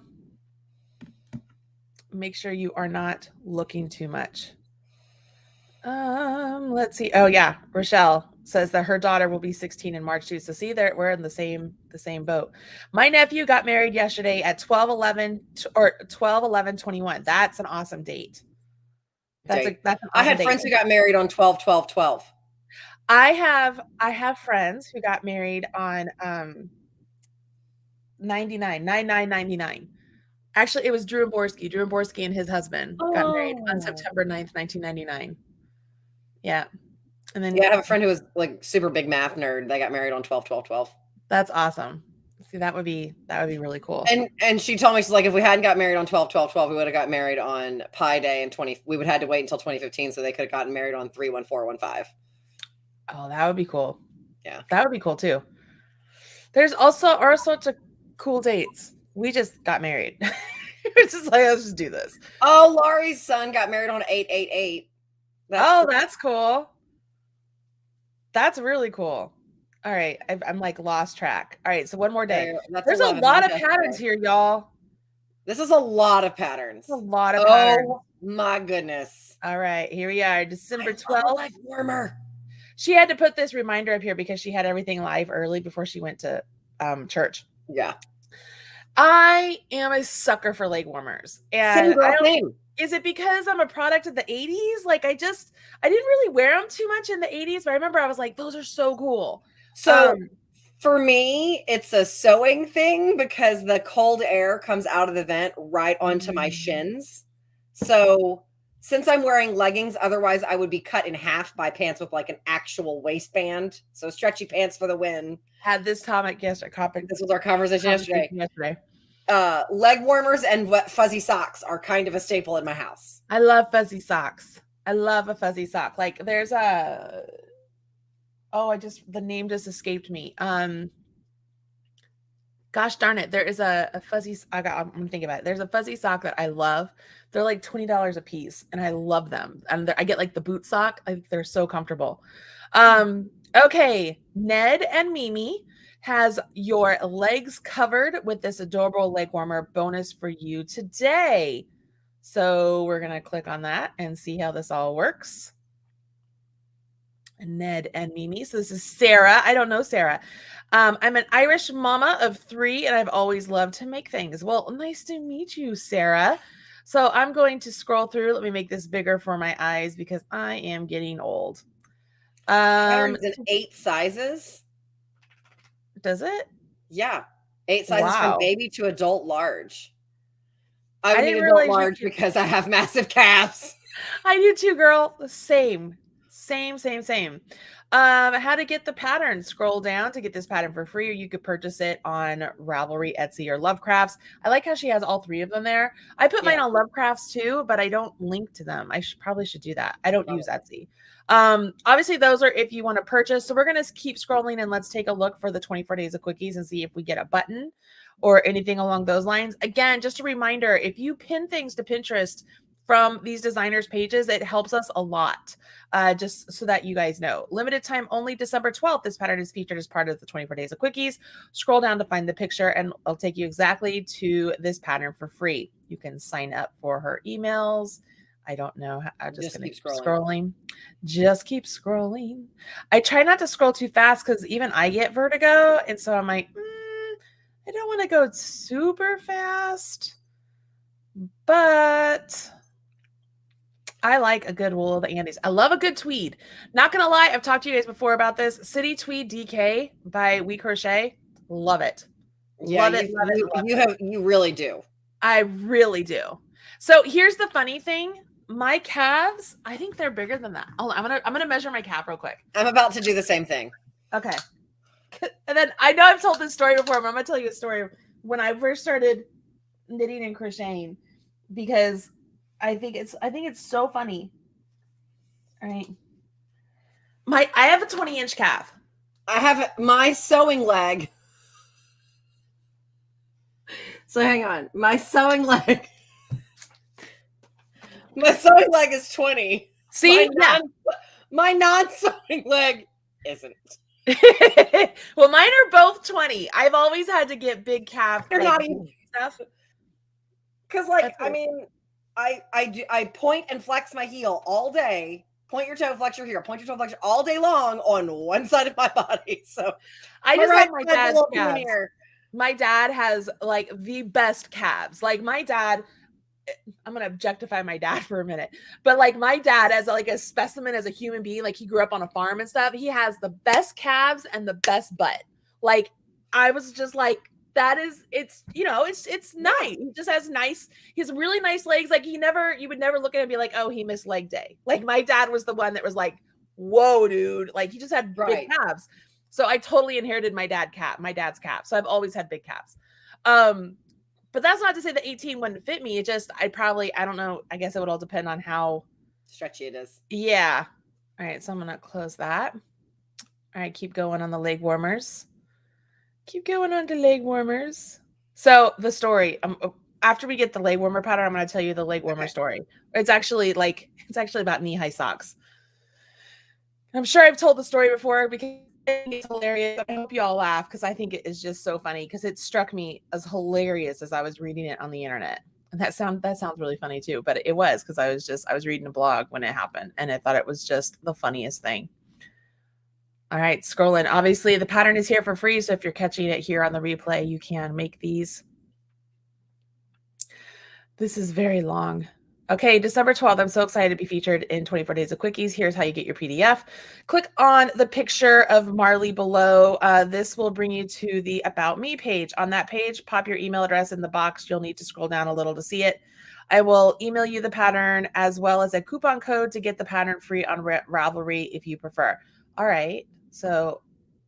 make sure you are not looking too much. Let's see. Oh yeah, Rochelle says that her daughter will be 16 in March too. So see, there we're in the same boat. My nephew got married yesterday at 12/11 or 12/11/21. That's an awesome date. That's an awesome I had friends who got married on 12/12/12. I have friends who got married on 9/9/99. Actually, it was Drew and Borski and his husband got married on September 9th, 1999. Yeah. And then I have a friend who was like super big math nerd. They got married on 12/12/12. That's awesome. See, that would be really cool. And she told me, she's like, if we hadn't got married on 12/12/12, we would have got married on Pi Day and we would have had to wait until 2015, so they could have gotten married on 3/14/15. Oh, that would be cool. Yeah. That would be cool too. There's also all sorts of cool dates. We just got married. It's just like, let's just do this. Oh, Laurie's son got married on 8/8/8. That's cool. That's really cool. All right. I'm like lost track. All right. So one more day. There's a lot of patterns here, y'all. This is a lot of patterns. A lot of patterns. My goodness. All right, here we are, I December love a 12th. leg warmer. She had to put this reminder up here because she had everything live early before she went to church. Yeah. I am a sucker for leg warmers. Same And I girl, don't, same. is it because I'm a product of the 80s? Like I didn't really wear them too much in the 80s, but I remember I was like, those are so cool. So for me, it's a sewing thing because the cold air comes out of the vent right onto my shins. So since I'm wearing leggings, otherwise I would be cut in half by pants with like an actual waistband. So stretchy pants for the win. Had this topic yesterday. This was our conversation yesterday. yesterday. Leg warmers and fuzzy socks are kind of a staple in my house. I love fuzzy socks. I love a fuzzy sock. Like there's a the name just escaped me. Gosh darn it. There is a fuzzy, I'm gonna think about it. There's a fuzzy sock that I love. They're like $20 a piece and I love them. And I get like the boot sock. They're so comfortable. Okay. Ned and Mimi has your legs covered with this adorable leg warmer bonus for you today. So we're going to click on that and see how this all works. Ned and Mimi. So this is Sarah. I don't know Sarah. I'm an Irish mama of 3 and I've always loved to make things. Well, nice to meet you, Sarah. So I'm going to scroll through. Let me make this bigger for my eyes because I am getting old. Patterns in 8 sizes. Does it? Yeah. 8 sizes from baby to adult large. I would need adult realize large because I have massive calves. I do too, girl. Same. How to get the pattern? Scroll down to get this pattern for free, or you could purchase it on Ravelry, Etsy, or Lovecrafts. I like how she has all 3 of them there. I put mine on Lovecrafts too, but I don't link to them. I probably should do that. I don't use Etsy. Obviously those are if you want to purchase. So we're going to keep scrolling and let's take a look for the 24 days of quickies and see if we get a button or anything along those lines. Again, just a reminder, if you pin things to Pinterest from these designers pages, it helps us a lot. Just so that you guys know. Limited time only, December 12th. This pattern is featured as part of the 24 days of quickies. Scroll down to find the picture and I'll take you exactly to this pattern for free. You can sign up for her emails. I don't know. I'm just going to keep scrolling. Just keep scrolling. I try not to scroll too fast because even I get vertigo. And so I'm like, I don't want to go super fast, but I like a good wool of the Andes. I love a good tweed. Not going to lie, I've talked to you guys before about this. City Tweed DK by We Crochet. Love it. Yeah, love it. You really do. I really do. So here's the funny thing. My calves, I think they're bigger than that. Oh, I'm gonna measure my calf real quick. I'm about to do the same thing. Okay. And then I know I've told this story before, but I'm gonna tell you a story when I first started knitting and crocheting because I think it's so funny. All right. I have a 20-inch calf. I have my sewing leg. So hang on. My sewing leg. My sewing leg is 20. See? My non-sewing leg isn't. Well, mine are both 20. I've always had to get big calf. They're not even stuff. Because I mean, I point and flex my heel all day. Point your toe, flex your heel. Point your toe, flex your all day long on one side of my body. So I just have my dad's calves. My dad has like the best calves. Like my dad, I'm going to objectify my dad for a minute, but like my dad as like a specimen as a human being, like he grew up on a farm and stuff. He has the best calves and the best butt. Like I was just like, it's nice. He just has he has really nice legs. Like you would never look at him and be like, oh, he missed leg day. Like my dad was the one that was like, whoa, dude. Like he just had big calves. So I totally inherited my dad's calf. So I've always had big calves. But that's not to say the 18 wouldn't fit me. It just, I don't know. I guess it would all depend on how stretchy it is. Yeah. All right. So I'm going to close that. All right. Keep going on the leg warmers. So the story, after we get the leg warmer pattern, I'm going to tell you the leg warmer story. It's actually about knee-high socks. I'm sure I've told the story before because it's hilarious. I hope you all laugh because I think it is just so funny because it struck me as hilarious as I was reading it on the internet. And that sounds really funny too, but it was because I was reading a blog when it happened, and I thought it was just the funniest thing. All right, scrolling. Obviously, the pattern is here for free, so if you're catching it here on the replay, you can make these. This is very long. Okay, December 12th. I'm so excited to be featured in 24 Days of Quickies. Here's how you get your PDF. Click on the picture of Marley below. This will bring you to the About Me page. On that page, pop your email address in the box. You'll need to scroll down a little to see it. I will email you the pattern as well as a coupon code to get the pattern free on Ravelry if you prefer. All right, so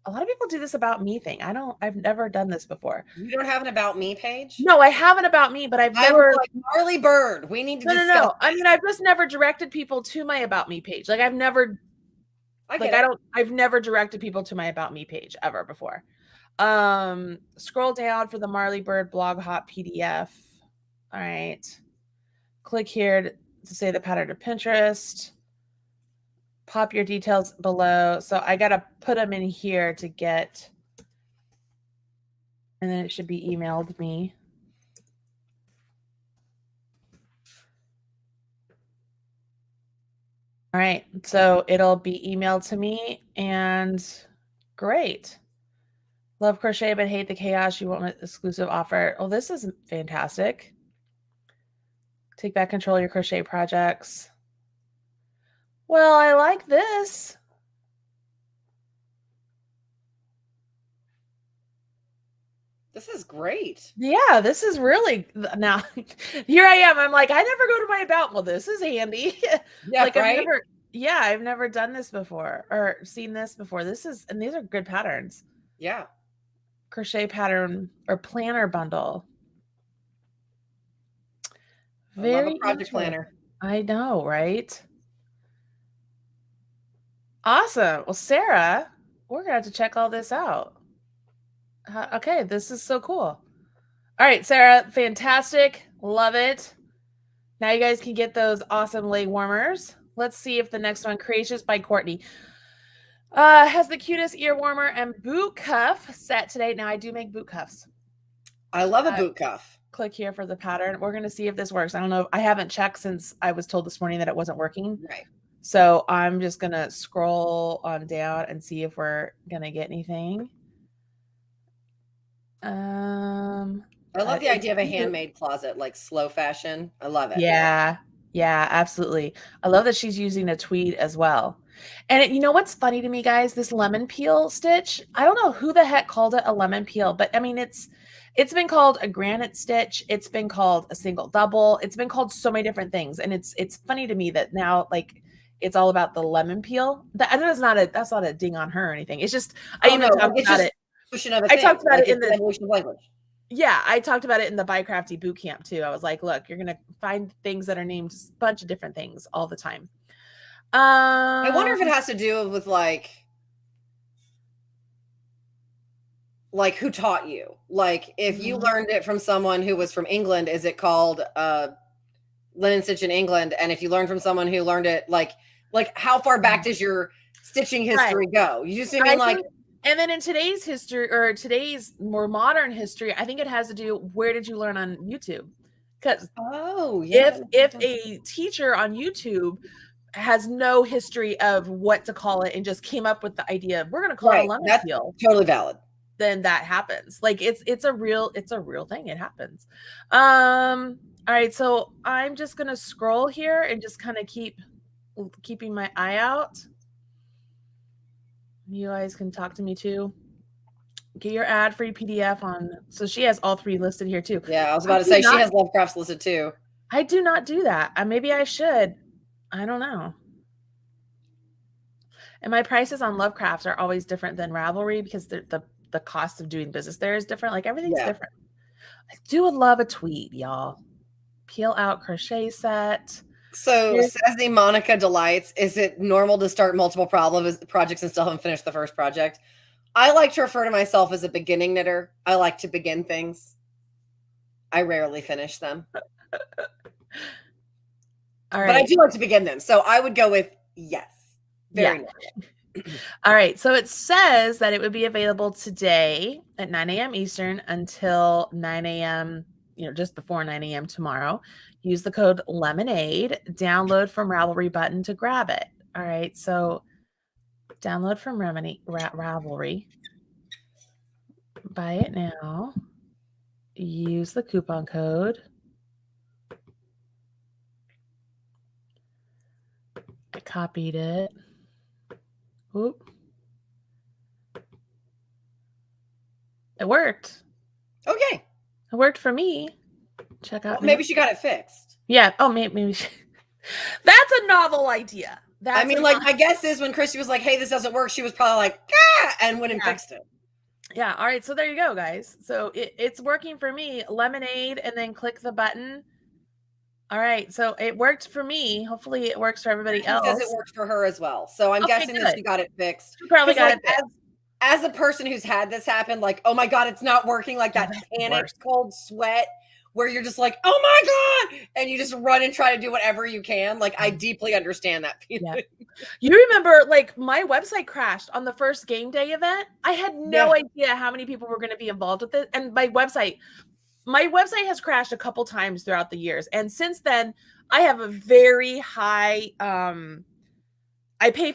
a lot of people do this About Me thing. I've never done this before. You don't have an About Me page? No, I have an About Me, but I've I never. was like, Marley Bird, we need to discuss. No. I mean, I've just never directed people to my About Me page. Like I've never, I've never directed people to my About Me page ever before. Scroll down for the Marley Bird blog hop PDF. All right. Click here to say the pattern to Pinterest. Pop your details below. So I got to put them in here to get, and then it should be emailed me. All right, so it'll be emailed to me, and great. Love crochet, but hate the chaos. You want an exclusive offer. Oh, this is fantastic. Take back control of your crochet projects. Well, I like this. This is great. Yeah, this is really, now here I am. I'm like, I never go to my About. Well, this is handy. Yeah, like right? I've never done this before or seen this before. And these are good patterns. Yeah. Crochet pattern or planner bundle. Very I love a project planner. I know, right? Awesome. Well, Sarah, we're gonna have to check all this out. Okay, this is so cool. All right, Sarah, fantastic. Love it. Now you guys can get those awesome leg warmers. Let's see if the next one, Creations by Courtney, has the cutest ear warmer and boot cuff set today. Now I do make boot cuffs. I love a boot cuff. Click here for the pattern. We're going to see if this works. I don't know. I haven't checked since I was told this morning that it wasn't working. Right. So I'm just going to scroll on down and see if we're going to get anything. I love the idea of a handmade closet, like slow fashion. I love it. Yeah, absolutely. I love that she's using a tweed as well. And you know what's funny to me, guys? This lemon peel stitch, I don't know who the heck called it a lemon peel, but I mean, it's been called a granite stitch. It's been called a single double. It's been called so many different things. And it's funny to me that now, like, it's all about the lemon peel. That's not a ding on her or anything. It's just, I talked about it. I talked about it in the evolution of language. Yeah, I talked about it in the Buy Crafty boot camp too. I was like, look, you're gonna find things that are named a bunch of different things all the time. I wonder if it has to do with like who taught you. Like if you learned it from someone who was from England, is it called linen stitch in England? And if you learned from someone who learned it, like how far back does your stitching history go? You just mean and then in today's history or today's more modern history, I think it has to do, where did you learn on YouTube? Because if a teacher on YouTube has no history of what to call it and just came up with the idea of, we're going to call it a lemon peel, totally valid. Then that happens. Like it's a real thing. It happens. All right, so I'm just going to scroll here and just kind of keeping my eye out. You guys can talk to me too. Get your ad-free PDF on. So she has all three listed here too. Yeah, I was about to say she has Love Crafts listed too. I do not do that. Maybe I should. I don't know. And my prices on Love Crafts are always different than Ravelry because the cost of doing business there is different. Like everything's different. I do love a tweet, y'all. Peel out crochet set. So says the Monica Delights, is it normal to start multiple projects and still haven't finished the first project? I like to refer to myself as a beginning knitter. I like to begin things. I rarely finish them. All right. But I do like to begin them. So I would go with yes. Very nice. All right. So it says that it would be available today at 9 a.m. Eastern until 9 a.m. just before 9 a.m. tomorrow. Use the code Lemonade, download from Ravelry button to grab it. All right. So download from Ravelry. Buy it now. Use the coupon code. I copied it. Oop. It worked. Okay. It worked for me. Check out. Well, maybe she got it fixed. Yeah. Oh, maybe she... That's a novel idea. I mean, like, my guess is when Christy was like, hey, this doesn't work, she was probably like, ah, and went and fixed it. Yeah. All right. So there you go, guys. So it's working for me. Lemonade, and then click the button. All right. So it worked for me. Hopefully it works for everybody else. She says it worked for her as well. So I'm guessing that she got it fixed. She probably got it fixed. As a person who's had this happen, like, oh my God, it's not working, like that panic, cold sweat where you're just like, oh my God, and you just run and try to do whatever you can. Like, I deeply understand that feeling. Yeah. You remember, like, my website crashed on the first game day event. I had no idea how many people were going to be involved with it. And my website has crashed a couple times throughout the years. And since then, I have a very high, I pay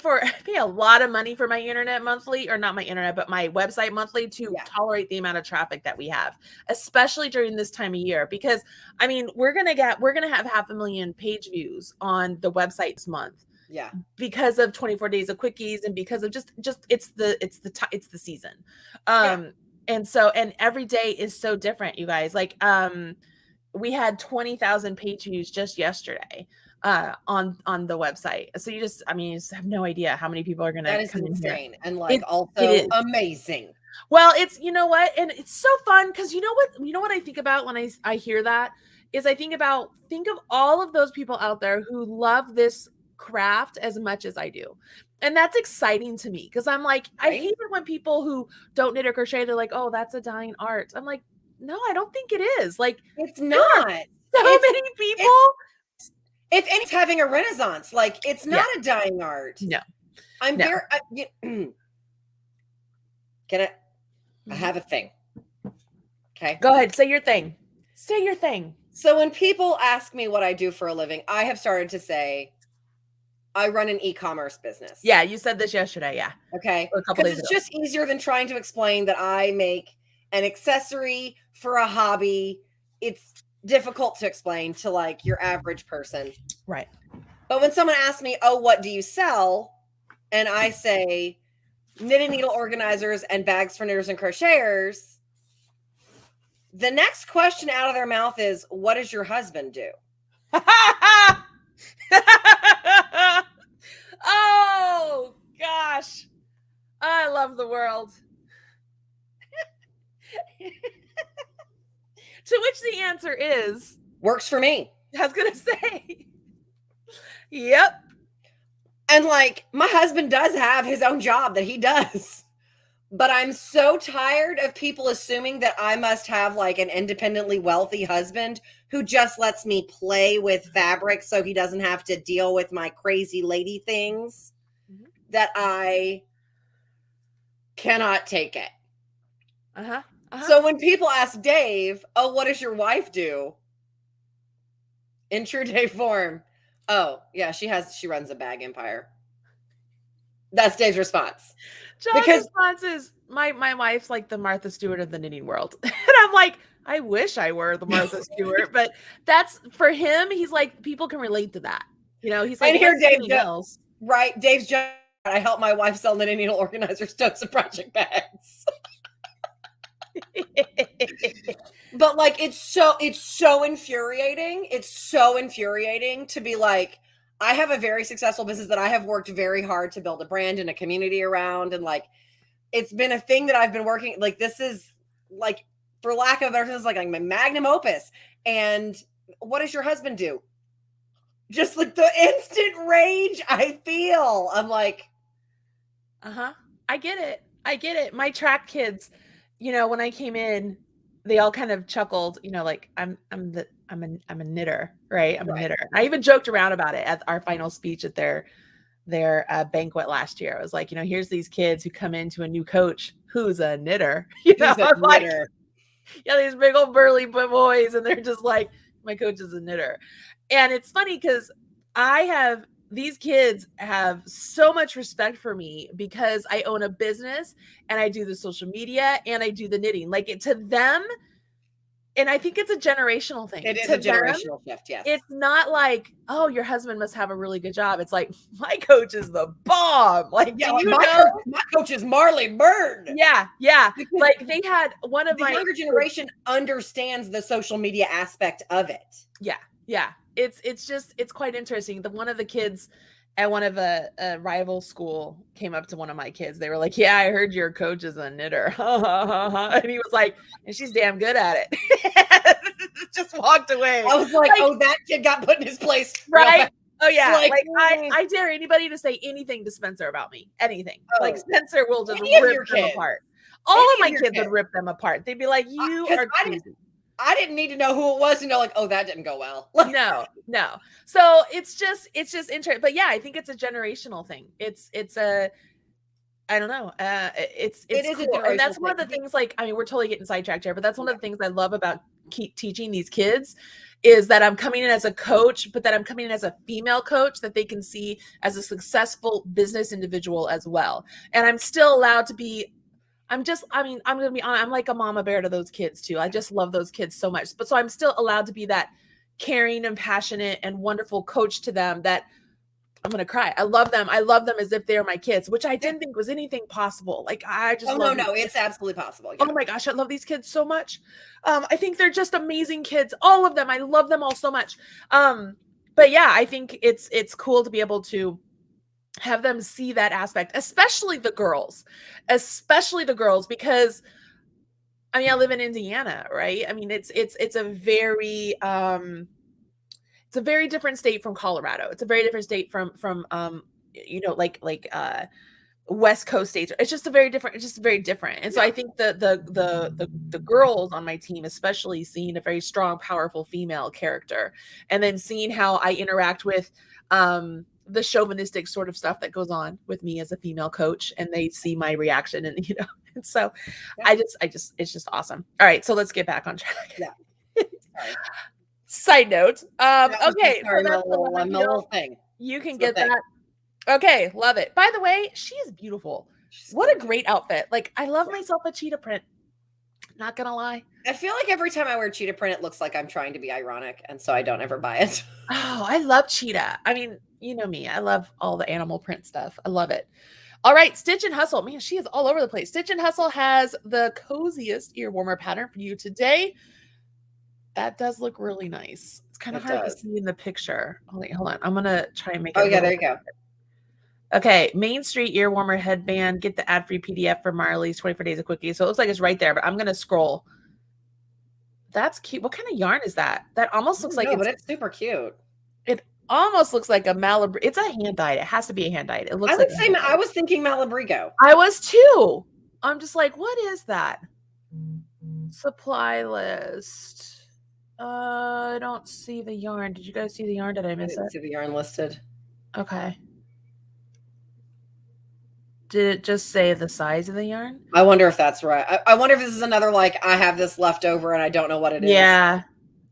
a lot of money for my internet monthly, or not my internet, but my website monthly to tolerate the amount of traffic that we have, especially during this time of year. Because I mean, we're going to have 500,000 page views on the website this month. Yeah. Because of 24 days of Quickies, and because of just it's the season. And so, and every day is so different, you guys. Like, we had 20,000 page views just yesterday on the website. So you just have no idea how many people are going to come in here. That is insane. And like, also amazing. Well, it's, you know what? And it's so fun. Cause you know what I think about when I hear that is I think of all of those people out there who love this craft as much as I do. And that's exciting to me. Cause I'm like, I hate it when people who don't knit or crochet, they're like, oh, that's a dying art. I'm like, no, I don't think it is. Like, it's not. Many people. If it's having a renaissance, like, it's not a dying art. No. I have a thing. Okay. Go ahead. Say your thing. So when people ask me what I do for a living, I have started to say, I run an e-commerce business. Yeah. You said this yesterday. Yeah. Okay. Because it's just easier than trying to explain that I make an accessory for a hobby. It's difficult to explain to like your average person. Right. But when someone asks me, oh, what do you sell? And I say knitting needle organizers and bags for knitters and crocheters, the next question out of their mouth is, what does your husband do? Oh gosh, I love the world. To which the answer is, works for me. I was gonna say, yep. And like, my husband does have his own job that he does, but I'm so tired of people assuming that I must have like an independently wealthy husband who just lets me play with fabric so he doesn't have to deal with my crazy lady things, that I cannot take it. So when people ask Dave, oh, what does your wife do? In true Dave form, oh, yeah, she runs a bag empire. That's Dave's response. John's response is, my wife's like the Martha Stewart of the knitting world. And I'm like, I wish I were the Martha Stewart, but that's, for him, he's like, people can relate to that. You know, he's like, and here Dave Jones, right? Dave's just, I help my wife sell knitting needle organizers, totes, and project bags. But like, it's so infuriating. It's so infuriating to be like, I have a very successful business that I have worked very hard to build a brand and a community around. And like, it's been a thing that I've been working, like, this is like, for lack of a better term, like my magnum opus. And what does your husband do? Just like the instant rage I feel. I'm like, I get it. My track kids, you know, when I came in, they all kind of chuckled, you know, like I'm a knitter, right? I'm a knitter. I even joked around about it at our final speech at their banquet last year. I was like, you know, here's these kids who come into a new coach who's a knitter. You know, knitter. Yeah, these big old burly boys, and they're just like, my coach is a knitter. And it's funny because these kids have so much respect for me because I own a business and I do the social media and I do the knitting. Like to them, and I think it's a generational thing. It is To a them, generational shift, yes. it's not like, oh, your husband must have a really good job. It's like, my coach is the bomb. Like, Yeah, do you my know? coach is Marley Bird. Yeah. Like they had one of The my younger generation understands the social media aspect of it. Yeah. It's quite interesting. One of the kids at one of a rival school came up to one of my kids. They were like, "Yeah, I heard your coach is a knitter." And he was like, "And she's damn good at it." Just walked away. I was like, oh, that kid got put in his place. Right? Oh yeah. Like, I dare anybody to say anything to Spencer about me. Anything. Like Spencer will just rip them apart. All of my kids would rip them apart. They'd be like, "You are crazy." I didn't need to know who it was, like, oh, that didn't go well. No. So it's just interesting. But yeah, I think it's a generational thing. It's a, I don't know. It is cool. And that's one of the things, like, I mean, we're totally getting sidetracked here, but that's one of the things I love about teaching these kids is that I'm coming in as a coach, but that I'm coming in as a female coach that they can see as a successful business individual as well. And I'm still allowed to be, I'm going to be honest, I'm like a mama bear to those kids too. I just love those kids so much. But so I'm still allowed to be that caring and passionate and wonderful coach to them that I'm going to cry. I love them. I love them as if they're my kids, which I didn't think was anything possible. Like, I just love no, it's absolutely possible. Yeah. Oh my gosh, I love these kids so much. I think they're just amazing kids. All of them. I love them all so much. But yeah, I think it's cool to be able to have them see that aspect, especially the girls, because I mean, I live in Indiana, right? I mean, it's a very different state from Colorado. It's a very different state from West Coast states. It's just very different. And so I think the girls on my team, especially seeing a very strong, powerful female character, and then seeing how I interact with the chauvinistic sort of stuff that goes on with me as a female coach, and they see my reaction, and and so it's just awesome. All right, so let's get back on track. Yeah. Side note. Okay, sorry, so that's the little thing. You can get that. Okay, love it. By the way, she is beautiful. What a great outfit. Like, I love myself a cheetah print. Not gonna lie. I feel like every time I wear cheetah print, it looks like I'm trying to be ironic, and so I don't ever buy it. Oh, I love cheetah. I mean, you know me. I love all the animal print stuff. I love it. All right, Stitch and Hustle. Man, she is all over the place. Stitch and Hustle has the coziest ear warmer pattern for you today. That does look really nice. It's kind of hard to see in the picture. Hold on. I'm gonna try and make it. Oh yeah, there you go. Okay, Main Street ear warmer headband. Get the ad-free PDF for Marley's 24 Days of Quickies. So it looks like it's right there, but I'm going to scroll. That's cute. What kind of yarn is that? That almost looks like but it's super cute. It almost looks like a Malibri. It's a hand-dyed. It has to be a hand-dyed. It looks I was thinking Malabrigo. I was too. I'm just like, what is that? Supply list. I don't see the yarn. Did you guys see the yarn? Did I miss it? I didn't see the yarn listed. Okay. Did it just say the size of the yarn? I wonder if that's right. I wonder if this is another, like, I have this left over and I don't know what it is. Yeah.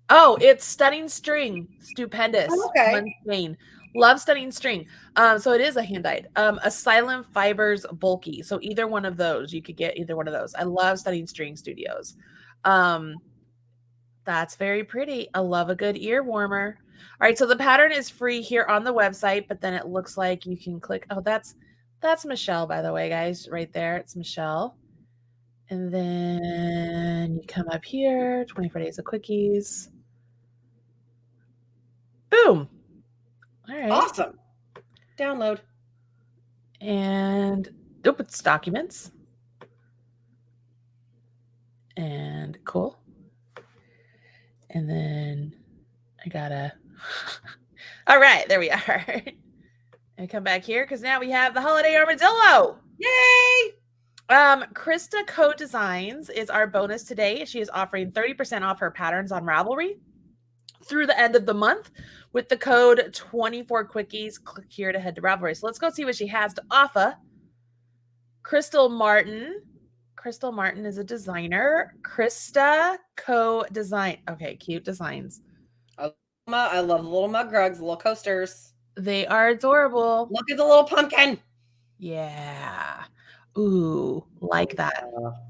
Oh, it's Stunning String. Stupendous. Oh, okay. Mundane. Love Stunning String. So it is a hand-dyed. Asylum Fibers Bulky. So either one of those. You could get either one of those. I love Stunning String Studios. That's very pretty. I love a good ear warmer. All right. So the pattern is free here on the website, but then it looks like you can click. Oh, that's Michelle, by the way, guys, right there. It's Michelle. And then you come up here, 24 Days of Quickies. Boom. All right. Awesome. Download. And it's documents. And cool. And then I gotta. All right, there we are. And come back here because now we have the Holiday Armadillo. Yay! Krista Co-Designs is our bonus today. She is offering 30% off her patterns on Ravelry through the end of the month with the code 24Quickies. Click here to head to Ravelry. So let's go see what she has to offer. Crystal Martin. Crystal Martin is a designer. Krista Co-Design. Okay, cute designs. I love the little mug rugs, the little coasters. They are adorable. Look at the little pumpkin. Yeah. Ooh, like that.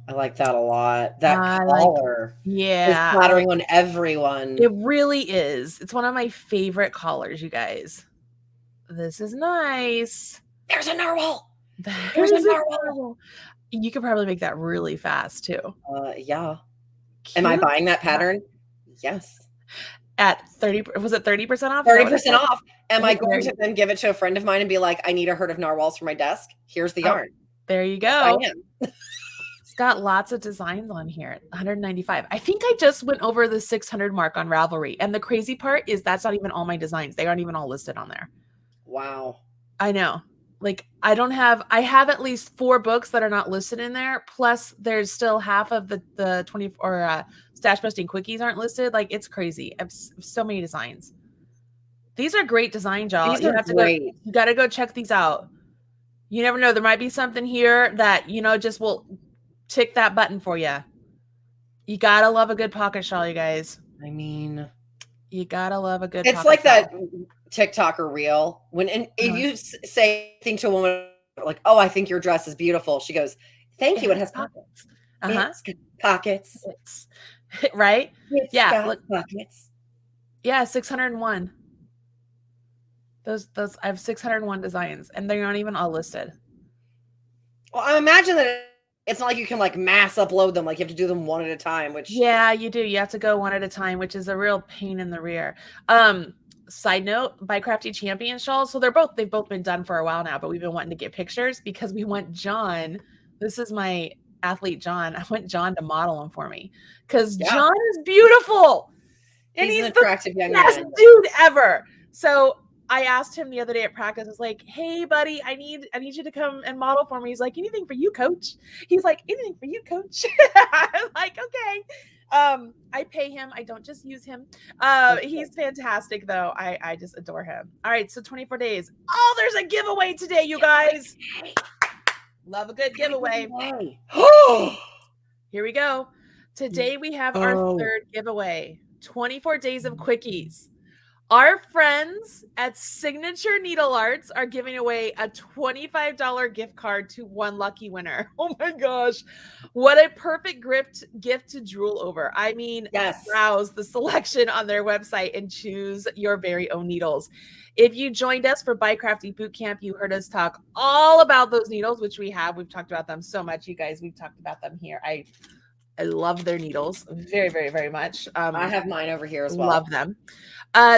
I like that a lot. That Like, collar is yeah. flattering on everyone. It really is. It's one of my favorite collars, you guys. This is nice. There's a narwhal. There's a narwhal. You could probably make that really fast too. Yeah. Cute. Am I buying that pattern? Yes. At 30, was it 30% off? 30% off. Am I going to then give it to a friend of mine and be like, I need a herd of narwhals for my desk? Here's the yarn. There you go. Yes, I am. It's got lots of designs on here. 195. I think I just went over the 600 mark on Ravelry. And the crazy part is that's not even all my designs. They aren't even all listed on there. Wow. I know. Like I have at least 4 books that are not listed in there. Plus there's still half of the 24 stash busting quickies aren't listed. Like it's crazy. I have so many designs. These are great designs, y'all. These are great. You got to go check these out. You never know. There might be something here that, just will tick that button for you. You got to love a good pocket shawl, you guys. I mean, you got to love a good It's pocket like shawl. that TikTok or reel. If you say thing to a woman like, oh, I think your dress is beautiful. She goes, thank you. It has pockets. It's got pockets. Right? It's got pockets. Yeah, 601. Those I have 601 designs and they're not even all listed. Well, I imagine that it's not like you can like mass upload them. Like you have to do them one at a time, which yeah, you do. You have to go one at a time, which is a real pain in the rear. Side note, by Crafty Champion shawls. So they've both been done for a while now, but we've been wanting to get pictures because we want John. This is my athlete John. I want John to model them for me because John is beautiful. And he's an attractive young man. Best dude ever. So I asked him the other day at practice, I was like, hey buddy, I need you to come and model for me. He's like, anything for you, coach? He's like, anything for you, coach? I'm like, okay. I pay him. I don't just use him. He's fantastic though. I just adore him. All right. So 24 days. Oh, there's a giveaway today, you guys. Love a good giveaway. Here we go. Today we have our 3rd giveaway, 24 days of quickies. Our friends at Signature Needle Arts are giving away a $25 gift card to one lucky winner. Oh my gosh. What a perfect gift to drool over. I mean, browse the selection on their website and choose your very own needles. If you joined us for By Crafty Bootcamp, you heard us talk all about those needles, which we have. We've talked about them so much, you guys. We've talked about them here. I love their needles very, very, very much. I have mine over here as well. Love them.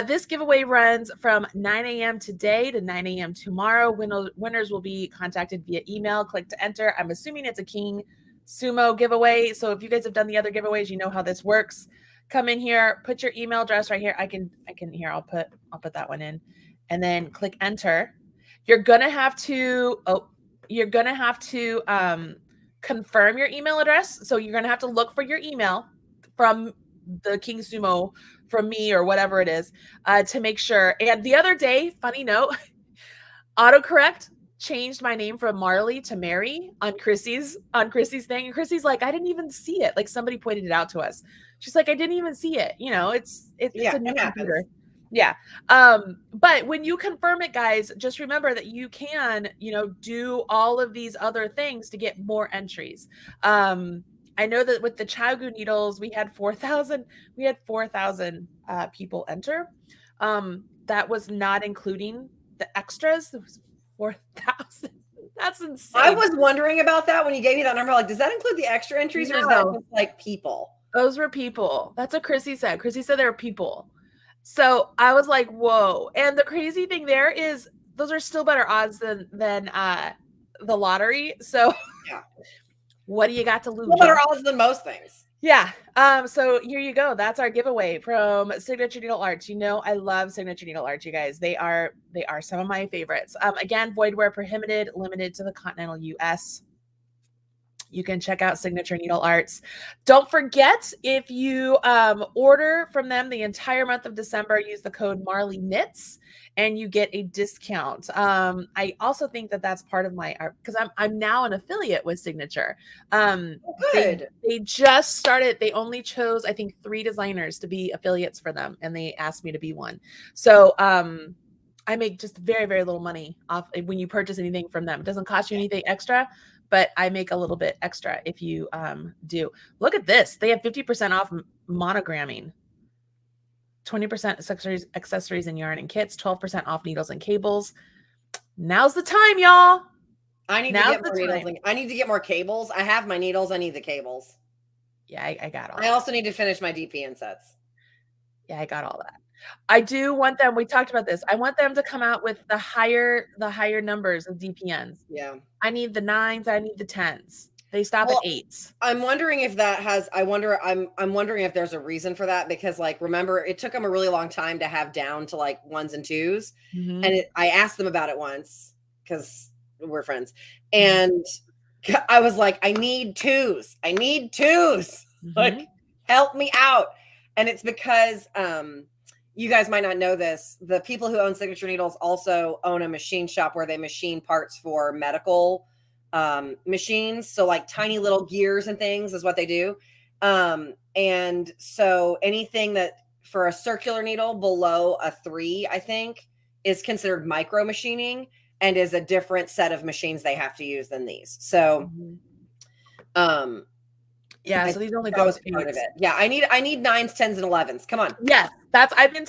This giveaway runs from 9 a.m. today to 9 a.m. tomorrow. Winners will be contacted via email. Click to enter. I'm assuming it's a King Sumo giveaway. So if you guys have done the other giveaways, you know how this works. Come in here, put your email address right here. I can here. I'll put that one in, and then click enter. You're gonna have to confirm your email address. So you're gonna have to look for your email from the King Sumo, from me or whatever it is, to make sure. And the other day, funny note, autocorrect changed my name from Marley to Mary on Chrissy's thing. And Chrissy's like, I didn't even see it. Like somebody pointed it out to us. She's like, I didn't even see it. It's a new computer. Yeah. But when you confirm it, guys, just remember that you can, do all of these other things to get more entries. I know that with the Chaogu needles, we had 4,000 people enter. That was not including the extras. It was 4,000. That's insane. I was wondering about that when you gave me that number. Like, does that include the extra entries or is that just like people? Those were people. That's what Chrissy said. Chrissy said they were people. So I was like, whoa. And the crazy thing there is those are still better odds than the lottery. So yeah. What do you got to lose? Better odds than most things. Yeah. So here you go. That's our giveaway from Signature Needle Arts. I love Signature Needle Arts, you guys. They are some of my favorites. Again, void where prohibited, limited to the continental US. you can check out Signature Needle Arts. Don't forget, if you order from them the entire month of December, use the code Marley Knits and you get a discount. I also think that that's part of my art because I'm now an affiliate with Signature. Good. They just started. They only chose, I think, 3 designers to be affiliates for them, and they asked me to be one. So I make just very, very little money off when you purchase anything from them. It doesn't cost you anything extra, but I make a little bit extra if you do. Look at this. They have 50% off monogramming, 20% accessories and yarn and kits, 12% off needles and cables. Now's the time, y'all. I need to get more needles. I need to get more cables. I have my needles. I need the cables. Yeah, I got all I also need to finish my DPN sets. Yeah, I got all that. I do want them, we talked about this. I want them to come out with the higher numbers of DPNs. Yeah. I need the 9s, I need the 10s. They stop at 8s. I'm wondering if that has, I'm wondering if there's a reason for that, because like, remember, it took them a really long time to have down to like 1s and 2s. And I asked them about it once because we're friends. And I was like, I need 2s. I need 2s. Like, help me out. And it's because, you guys might not know this. The people who own Signature Needles also own a machine shop where they machine parts for medical machines. So like tiny little gears and things is what they do. And so anything that for a circular needle below a 3, I think, is considered micro machining and is a different set of machines they have to use than these. So, yeah, so these only go with part of it. Yeah, I need 9s, 10s, and 11s. Come on. Yes, I've been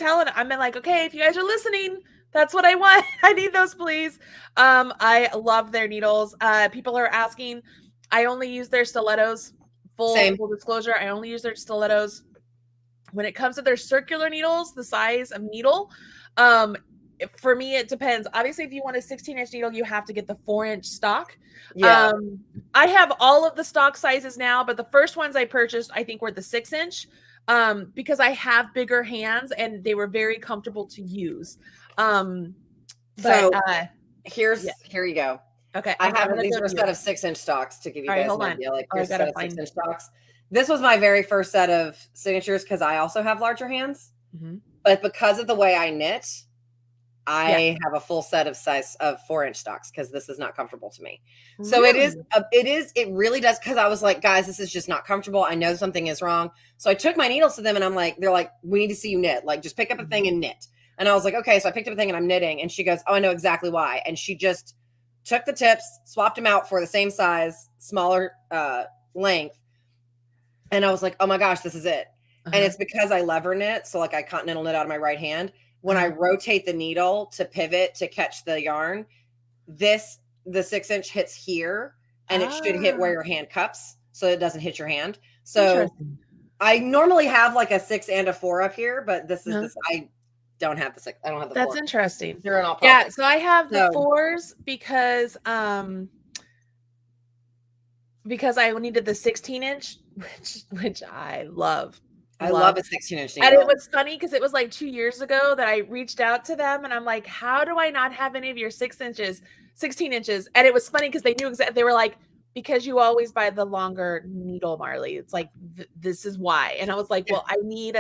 like, okay, if you guys are listening, that's what I want. I need those, please. I love their needles. People are asking. I only use their stilettos. Full disclosure, I only use their stilettos. When it comes to their circular needles, the size of needle, for me, it depends. Obviously, if you want a 16-inch needle, you have to get the 4-inch stock. Yeah. I have all of the stock sizes now, but the first ones I purchased, I think, were the 6-inch because I have bigger hands and they were very comfortable to use. Here you go. Okay. These are a set of 6-inch stocks to give you guys an idea. Like, here's a set of 6-inch stocks. This was my very first set of signatures because I also have larger hands. But because of the way I knit, I have a full set of size of 4-inch stocks because this is not comfortable to me. So really? It really does. Cause I was like, guys, this is just not comfortable. I know something is wrong. So I took my needles to them and they're like, we need to see you knit. Like, just pick up a thing and knit. And I was like, okay. So I picked up a thing and I'm knitting, and she goes, oh, I know exactly why. And she just took the tips, swapped them out for the same size, smaller length. And I was like, oh my gosh, this is it. And it's because I lever knit. So like I continental knit out of my right hand. When I rotate the needle to pivot to catch the yarn, the 6-inch hits here, and it should hit where your hand cups, so it doesn't hit your hand. So I normally have like a 6 and a 4 up here, but this is this. I don't have the 6. I don't have the 4. That's interesting. They're all yeah. So I have the 4s because I needed the 16-inch, which I love. I love a 16-inch needle. And it was funny because it was like 2 years ago that I reached out to them and I'm like, how do I not have any of your 16 inches? And it was funny because they knew exactly. They were like, because you always buy the longer needle, Marley. It's like, this is why. And I was like, well, I need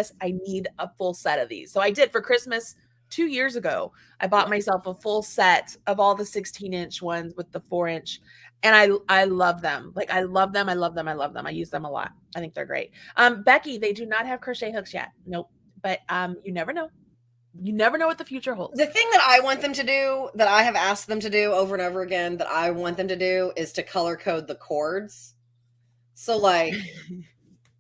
a full set of these. So I did for Christmas 2 years ago. I bought myself a full set of all the 16-inch ones with the 4-inch. And I love them. Like, I love them. I love them. I love them. I use them a lot. I think they're great. Becky, they do not have crochet hooks yet. Nope. But you never know. You never know what the future holds. The thing that I want them to do, that I have asked them to do over and over again, that I want them to do is to color code the cords. So like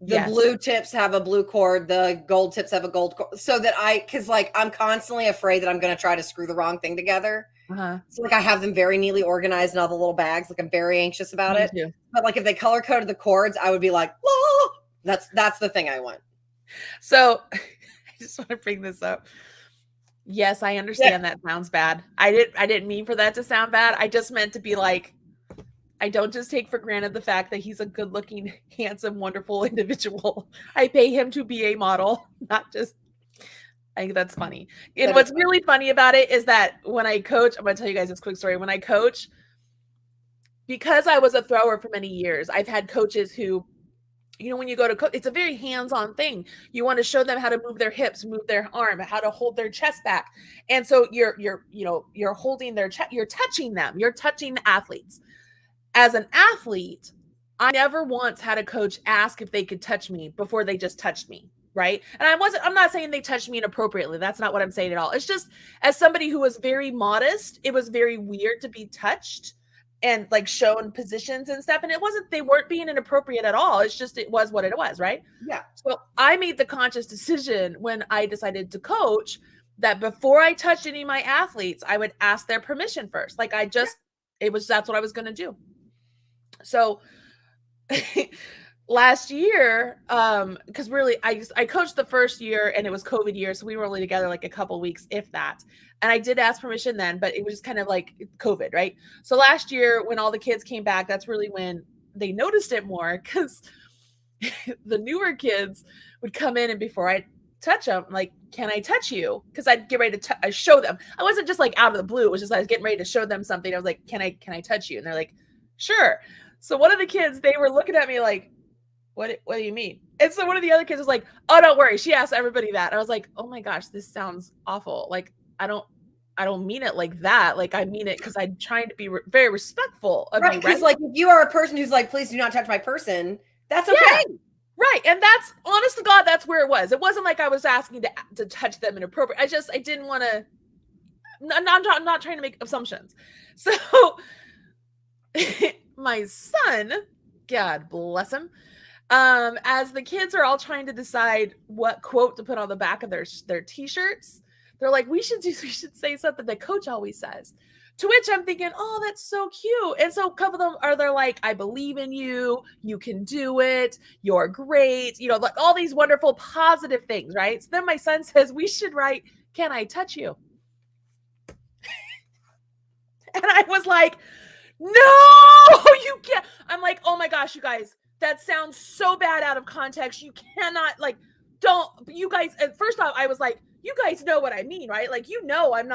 the blue tips have a blue cord, the gold tips have a gold cord. So that because like I'm constantly afraid that I'm going to try to screw the wrong thing together. So like I have them very neatly organized in all the little bags. Like I'm very anxious about it. Too. But like if they color coded the cords, I would be like, whoa! That's the thing I want. So I just want to bring this up. Yes, I understand that sounds bad. I didn't mean for that to sound bad. I just meant to be like, I don't just take for granted the fact that he's a good-looking, handsome, wonderful individual. I pay him to be a model, not just. I think that's funny. And what's really funny about it is that when I coach, I'm going to tell you guys this quick story. When I coach, because I was a thrower for many years, I've had coaches who, when you go to it's a very hands-on thing. You want to show them how to move their hips, move their arm, how to hold their chest back. And so you're holding their chest, you're touching them, you're touching the athletes. As an athlete, I never once had a coach ask if they could touch me before they just touched me. Right. And I'm not saying they touched me inappropriately. That's not what I'm saying at all. It's just, as somebody who was very modest, it was very weird to be touched and like shown positions and stuff. And they weren't being inappropriate at all. It's just, it was what it was. Right. Yeah. So I made the conscious decision when I decided to coach that before I touched any of my athletes, I would ask their permission first. Like that's what I was going to do. So last year, because really I coached the first year and it was COVID year, so we were only together like a couple weeks, if that. And I did ask permission then, but it was just kind of like COVID, right? So last year when all the kids came back, that's really when they noticed it more, because the newer kids would come in, and before I touch them, I'm like, can I touch you? Because I'd get ready to show them. I wasn't just like out of the blue. It was just I was getting ready to show them something. I was like, can I touch you? And they're like, sure. So one of the kids, they were looking at me like, what do you mean? And so one of the other kids was like, oh, don't worry. She asked everybody that. And I was like, oh my gosh, this sounds awful. Like, I don't mean it like that. Like, I mean it because I'm trying to be very respectful of right, you. Because like, if you are a person who's like, please do not touch my person, that's okay. Yeah, right. And that's, honest to God, that's where it was. It wasn't like I was asking to touch them inappropriate. I didn't want to, I'm not trying to make assumptions. So my son, God bless him, as the kids are all trying to decide what quote to put on the back of their t-shirts, they're like, we should say something that coach always says. To which I'm thinking, oh, that's so cute. And so a couple of them they're like, I believe in you, you can do it, you're great, like all these wonderful positive things, right? So then my son says, we should write, can I touch you? And I was like, no, you can't. I'm like, oh my gosh, you guys, that sounds so bad out of context. You cannot, don't, you guys. And first off, I was like, you guys know what I mean, right? Like, I'm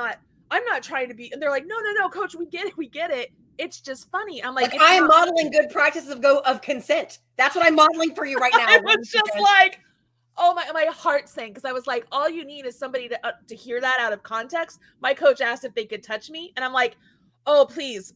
not trying to be. And they're like, no, coach, we get it. It's just funny. I'm like I am modeling good practices of consent. That's what I'm modeling for you right now. I was just like, oh, my heart sank, because I was like, all you need is somebody to hear that out of context. My coach asked if they could touch me, and I'm like, oh, please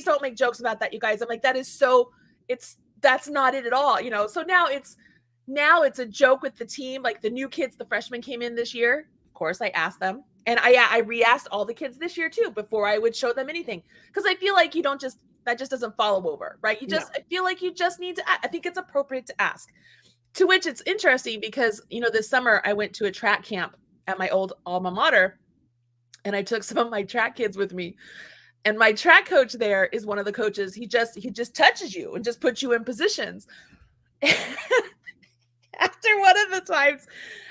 don't make jokes about that, you guys. I'm like, that's not it at all, So now it's a joke with the team. Like, the new kids, the freshmen came in this year. Of course, I asked them, and I re-asked all the kids this year too before I would show them anything, because I feel like that just doesn't follow over, right? I feel like you just need to. I think it's appropriate to ask. To which it's interesting because this summer I went to a track camp at my old alma mater, and I took some of my track kids with me. And my track coach there is one of the coaches. He just touches you and just puts you in positions. After one of the times,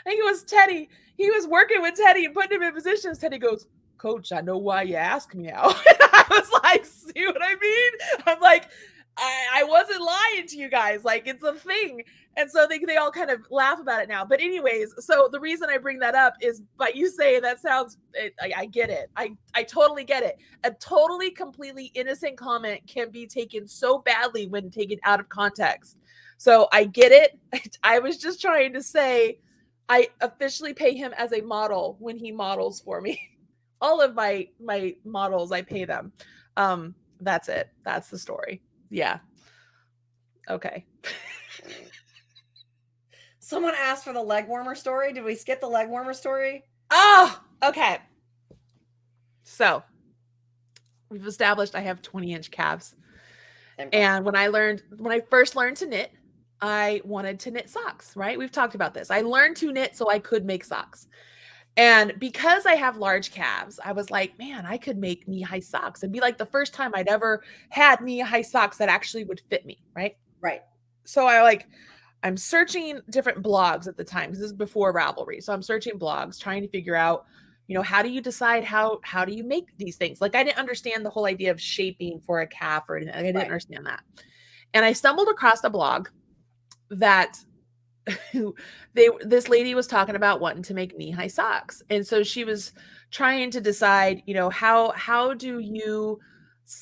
I think it was Teddy. He was working with Teddy and putting him in positions. Teddy goes, Coach, I know why you ask me now. And I was like, see what I mean? I'm like, I wasn't lying to you guys. Like, it's a thing. And so they all kind of laugh about it now. But anyways, so the reason I bring that up is by you saying that sounds, I get it. I totally get it. A totally, completely innocent comment can be taken so badly when taken out of context. So I get it. I was just trying to say, I officially pay him as a model when he models for me. All of my models, I pay them. That's it. That's the story. Yeah. Okay. Someone asked for the leg warmer story. Did we skip the leg warmer story? Oh, okay. So we've established I have 20-inch calves. And when I first learned to knit, I wanted to knit socks, right? We've talked about this. I learned to knit so I could make socks. And because I have large calves, I was like, man, I could make knee-high socks. It'd be like the first time I'd ever had knee-high socks that actually would fit me, right? Right. So I'm searching different blogs at the time, because this is before Ravelry. So I'm searching blogs, trying to figure out, how do you decide how do you make these things? Like, I didn't understand the whole idea of shaping for a calf or anything. I didn't understand that. And I stumbled across a blog that this lady was talking about wanting to make knee-high socks. And so she was trying to decide, how do you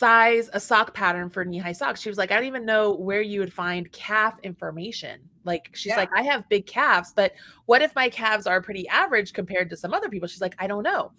a sock pattern for knee-high socks. She was like, I don't even know where you would find calf information. Like, she's like, I have big calves, but what if my calves are pretty average compared to some other people? She's like, I don't know.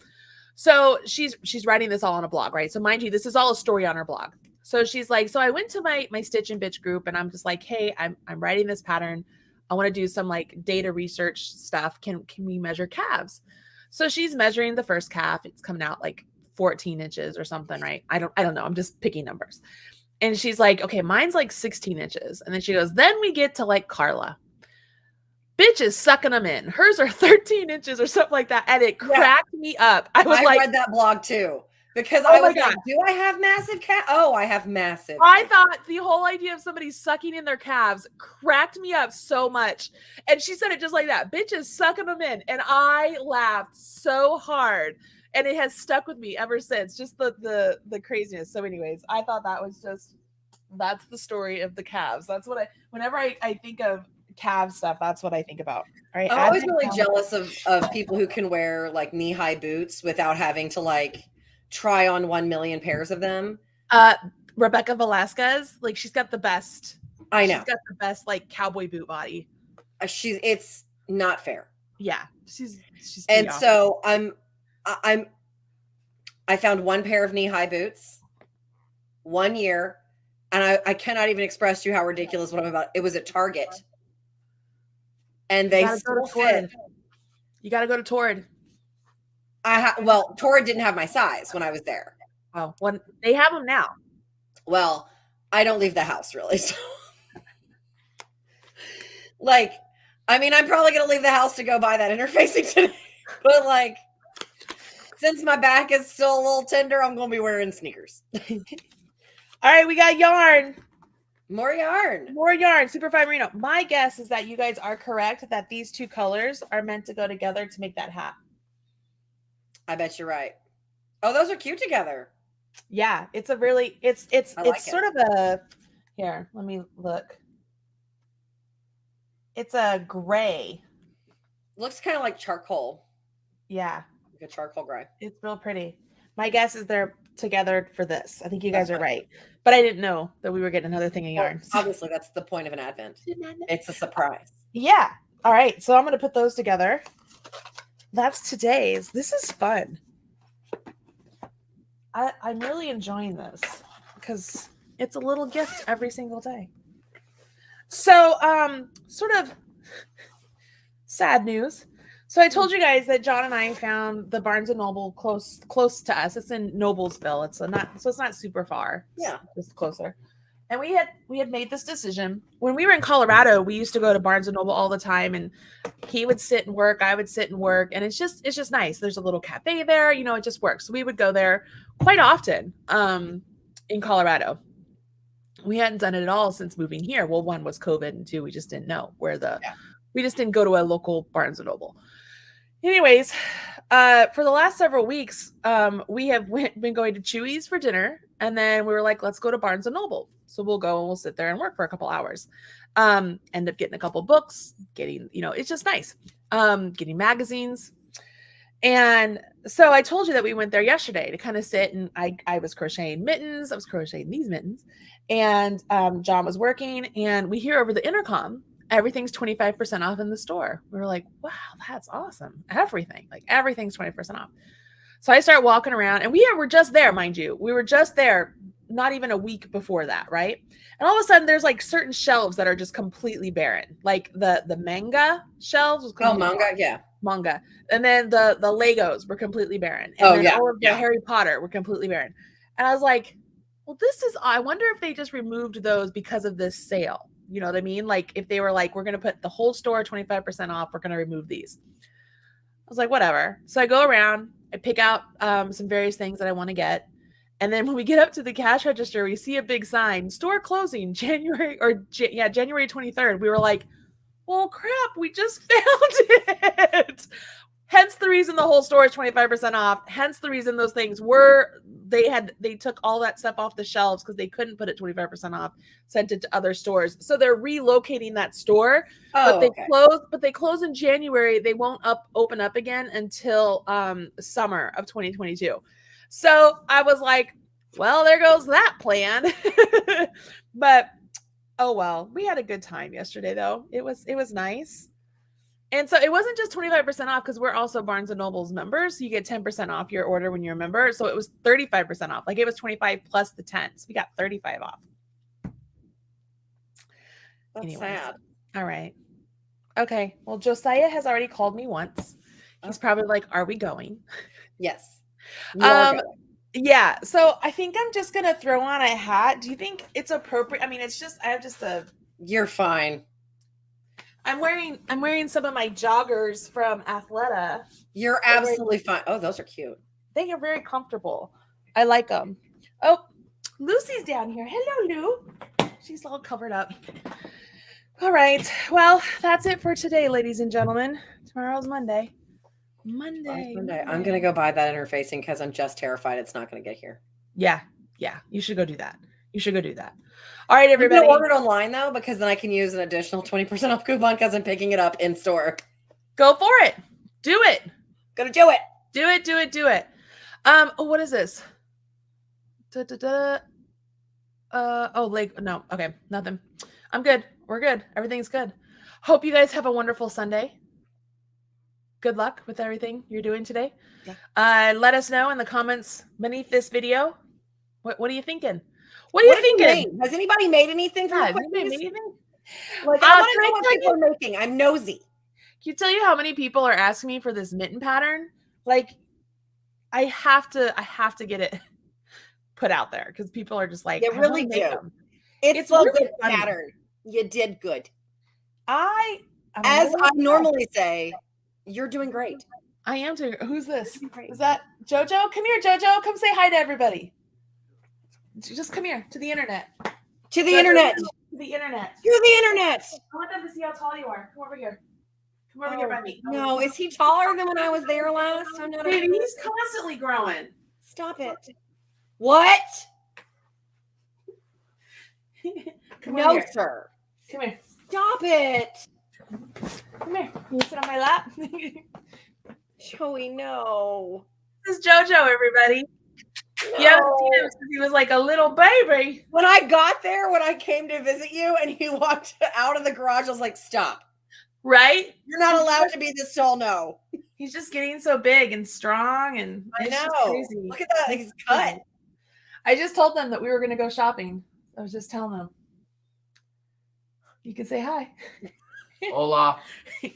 So she's writing this all on a blog, right? So mind you, this is all a story on her blog. So she's like, so I went to my Stitch and Bitch group, and I'm just like, hey, I'm writing this pattern. I want to do some like data research stuff. Can we measure calves? So she's measuring the first calf. It's coming out like 14 inches or something, right? I don't know. I'm just picking numbers. And she's like, okay, mine's like 16 inches. And then she goes, then we get to like Carla. Bitch is sucking them in. Hers are 13 inches or something like that. And it cracked me up. I read that blog too. Because I was like, do I have massive calves? Oh, I have massive. I thought the whole idea of somebody sucking in their calves cracked me up so much. And she said it just like that. Bitch is sucking them in. And I laughed so hard. And it has stuck with me ever since. Just the craziness. So anyways, I thought that was that's the story of the calves. That's what whenever I think of calf stuff, that's what I think about. All right. I'm always really jealous of people who can wear like knee-high boots without having to like try on 1 million pairs of them. Rebecca Velasquez, like she's got the best. I know. She's got the best like cowboy boot body. It's not fair. Yeah. She's and so I found one pair of knee-high boots 1 year, and I cannot even express to you how ridiculous what I'm about. It was at Target. And they still fit. You got to go to Torrid. Torrid didn't have my size when I was there. Oh, well, they have them now. Well, I don't leave the house really. So like, I mean, I'm probably going to leave the house to go buy that interfacing today. But like, since my back is still a little tender, I'm going to be wearing sneakers. All right, we got yarn. More yarn. Superfine merino. My guess is that you guys are correct that these two colors are meant to go together to make that hat. I bet you're right. Oh, those are cute together. Yeah, it's a really it's sort of a here, let me look. It's a gray. Looks kind of like charcoal. Yeah. Like a charcoal gray. It's real pretty. My guess is they're together for this. I think you guys are right. But I didn't know that we were getting another thing of yarn. Obviously, that's the point of an advent. It's a surprise. Yeah. All right. So I'm going to put those together. That's today's. This is fun. I'm really enjoying this because it's a little gift every single day. So, sort of sad news. So I told you guys that John and I found the Barnes and Noble close to us. It's in Noblesville. It's not super far. Yeah, it's closer. And we had made this decision when we were in Colorado. We used to go to Barnes and Noble all the time, and he would sit and work. I would sit and work, and it's just nice. There's a little cafe there, it just works. So we would go there quite often. In Colorado, we hadn't done it at all since moving here. Well, one was COVID, and two, we just didn't know where we just didn't go to a local Barnes and Noble. Anyways, for the last several weeks, we have been going to Chewy's for dinner, and then we were like, let's go to Barnes and Noble. So we'll go and we'll sit there and work for a couple hours. End up getting a couple books, getting, it's just nice. Getting magazines. And so I told you that we went there yesterday to kind of sit, and I was crocheting mittens. I was crocheting these mittens, and John was working, and we hear over the intercom, everything's 25% off in the store. We were like, wow, that's awesome. Everything's 20% off. So I start walking around, and we were just there, mind you. We were just there not even a week before that, right? And all of a sudden, there's like certain shelves that are just completely barren. Like the manga shelves. Manga. And then the Legos were completely barren. And then all of the Harry Potter were completely barren. And I was like, well, I wonder if they just removed those because of this sale. You know what I mean? Like if they were like, we're going to put the whole store 25% off, we're going to remove these. I was like, whatever. So I go around, I pick out some various things that I want to get. And then when we get up to the cash register, we see a big sign, store closing January 23rd. We were like, well, crap, we just found it. Hence the reason the whole store is 25% off. Hence the reason those things they took all that stuff off the shelves because they couldn't put it 25% off, sent it to other stores. So they're relocating that store, but they close in January. They won't open up again until summer of 2022. So I was like, Well, there goes that plan. But oh well, we had a good time yesterday though. It was nice. And so it wasn't just 25% off because we're also Barnes and Noble's members. So you get 10% off your order when you're a member. So it was 35% off. Like it was 25 plus the 10. So we got 35 off. That's Anyways. sad. All right. Okay. Well, Josiah has already called me once. He's probably like, "Are we going?" Yes. You are going. Yeah. So I think I'm just gonna throw on a hat. Do you think it's appropriate? I mean, it's just I have just a. You're fine. I'm wearing some of my joggers from Athleta. You're absolutely fine. Oh, those are cute. They are very comfortable. I like them. Oh, Lucy's down here. Hello, Lou. She's all covered up. All right. Well, that's it for today, ladies and gentlemen. Tomorrow's Monday. Monday. I'm going to go buy that interfacing because I'm just terrified it's not going to get here. Yeah. You should go do that. All right, everybody. I'm going to order it online, though, because then I can use an additional 20% off coupon because I'm picking it up in store. Go for it. Do it. Gonna do it. Do it. What is this? No. Okay, nothing. I'm good. We're good. Everything's good. Hope you guys have a wonderful Sunday. Good luck with everything you're doing today. Yeah. Let us know in the comments beneath this video. What are you thinking? What are you thinking? Has anybody made anything from Quickies? Like, I want to know what people are making. I'm nosy. Can you tell you how many people are asking me for this mitten pattern? Like, I have to get it put out there because people are just like, they really do. It's a really good pattern. You did good. As I normally say, you're doing great. I am doing. Who's this? Is that JoJo? Come here, JoJo. Come say hi to everybody. Just come here to the internet. To the internet. To the internet. You're the internet. I want them to see how tall you are. Come over here. Come over here by me. No, is he taller than when I was there last? I'm not. Baby, he's constantly growing. Stop it. What? No, here. sir. Come here. Stop it. Come here. Can you sit on my lap? Joey, no. This is JoJo, everybody. No. Yeah, he was like a little baby. When I got there, when I came to visit you and he walked out of the garage, I was like, stop. Right? You're not allowed to be this tall, no. He's just getting so big and strong and I know. Crazy. Look at that. He's cut. I just told them that we were going to go shopping. I was just telling them. You can say hi. Hola.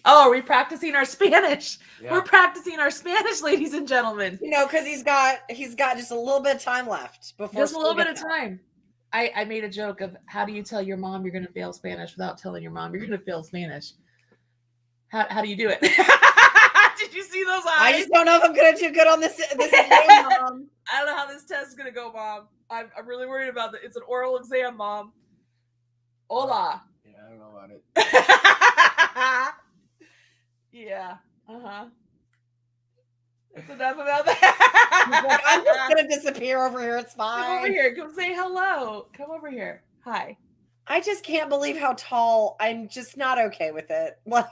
Oh, are we practicing our Spanish? Yeah. We're practicing our Spanish, ladies and gentlemen. You know, because he's got just a little bit of time left before. Just a little bit of time. I made a joke of how do you tell your mom you're going to fail Spanish without telling your mom you're going to fail Spanish? How do you do it? Did you see those eyes? I just don't know if I'm going to do good on this exam, Mom. I don't know how this test is going to go, Mom. I'm really worried about it. It's an oral exam, Mom. Hola. Yeah, I don't know about it. Yeah. Uh-huh. That's enough about that. Like, I'm just going to disappear over here. It's fine. Come over here. Come say hello. Come over here. Hi. I just can't believe how tall. I'm just not okay with it. Like,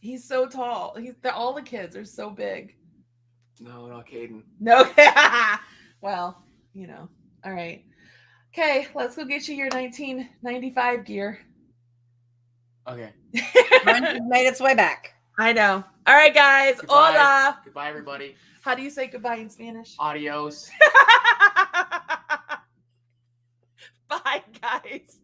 he's so tall. All the kids are so big. No, not Caden. No. Well, you know. All right. Okay, let's go get you your 1995 gear. Okay. Mine's made its way back. I know. All right, guys. Goodbye. Hola. Goodbye, everybody. How do you say goodbye in Spanish? Adios. Bye, guys.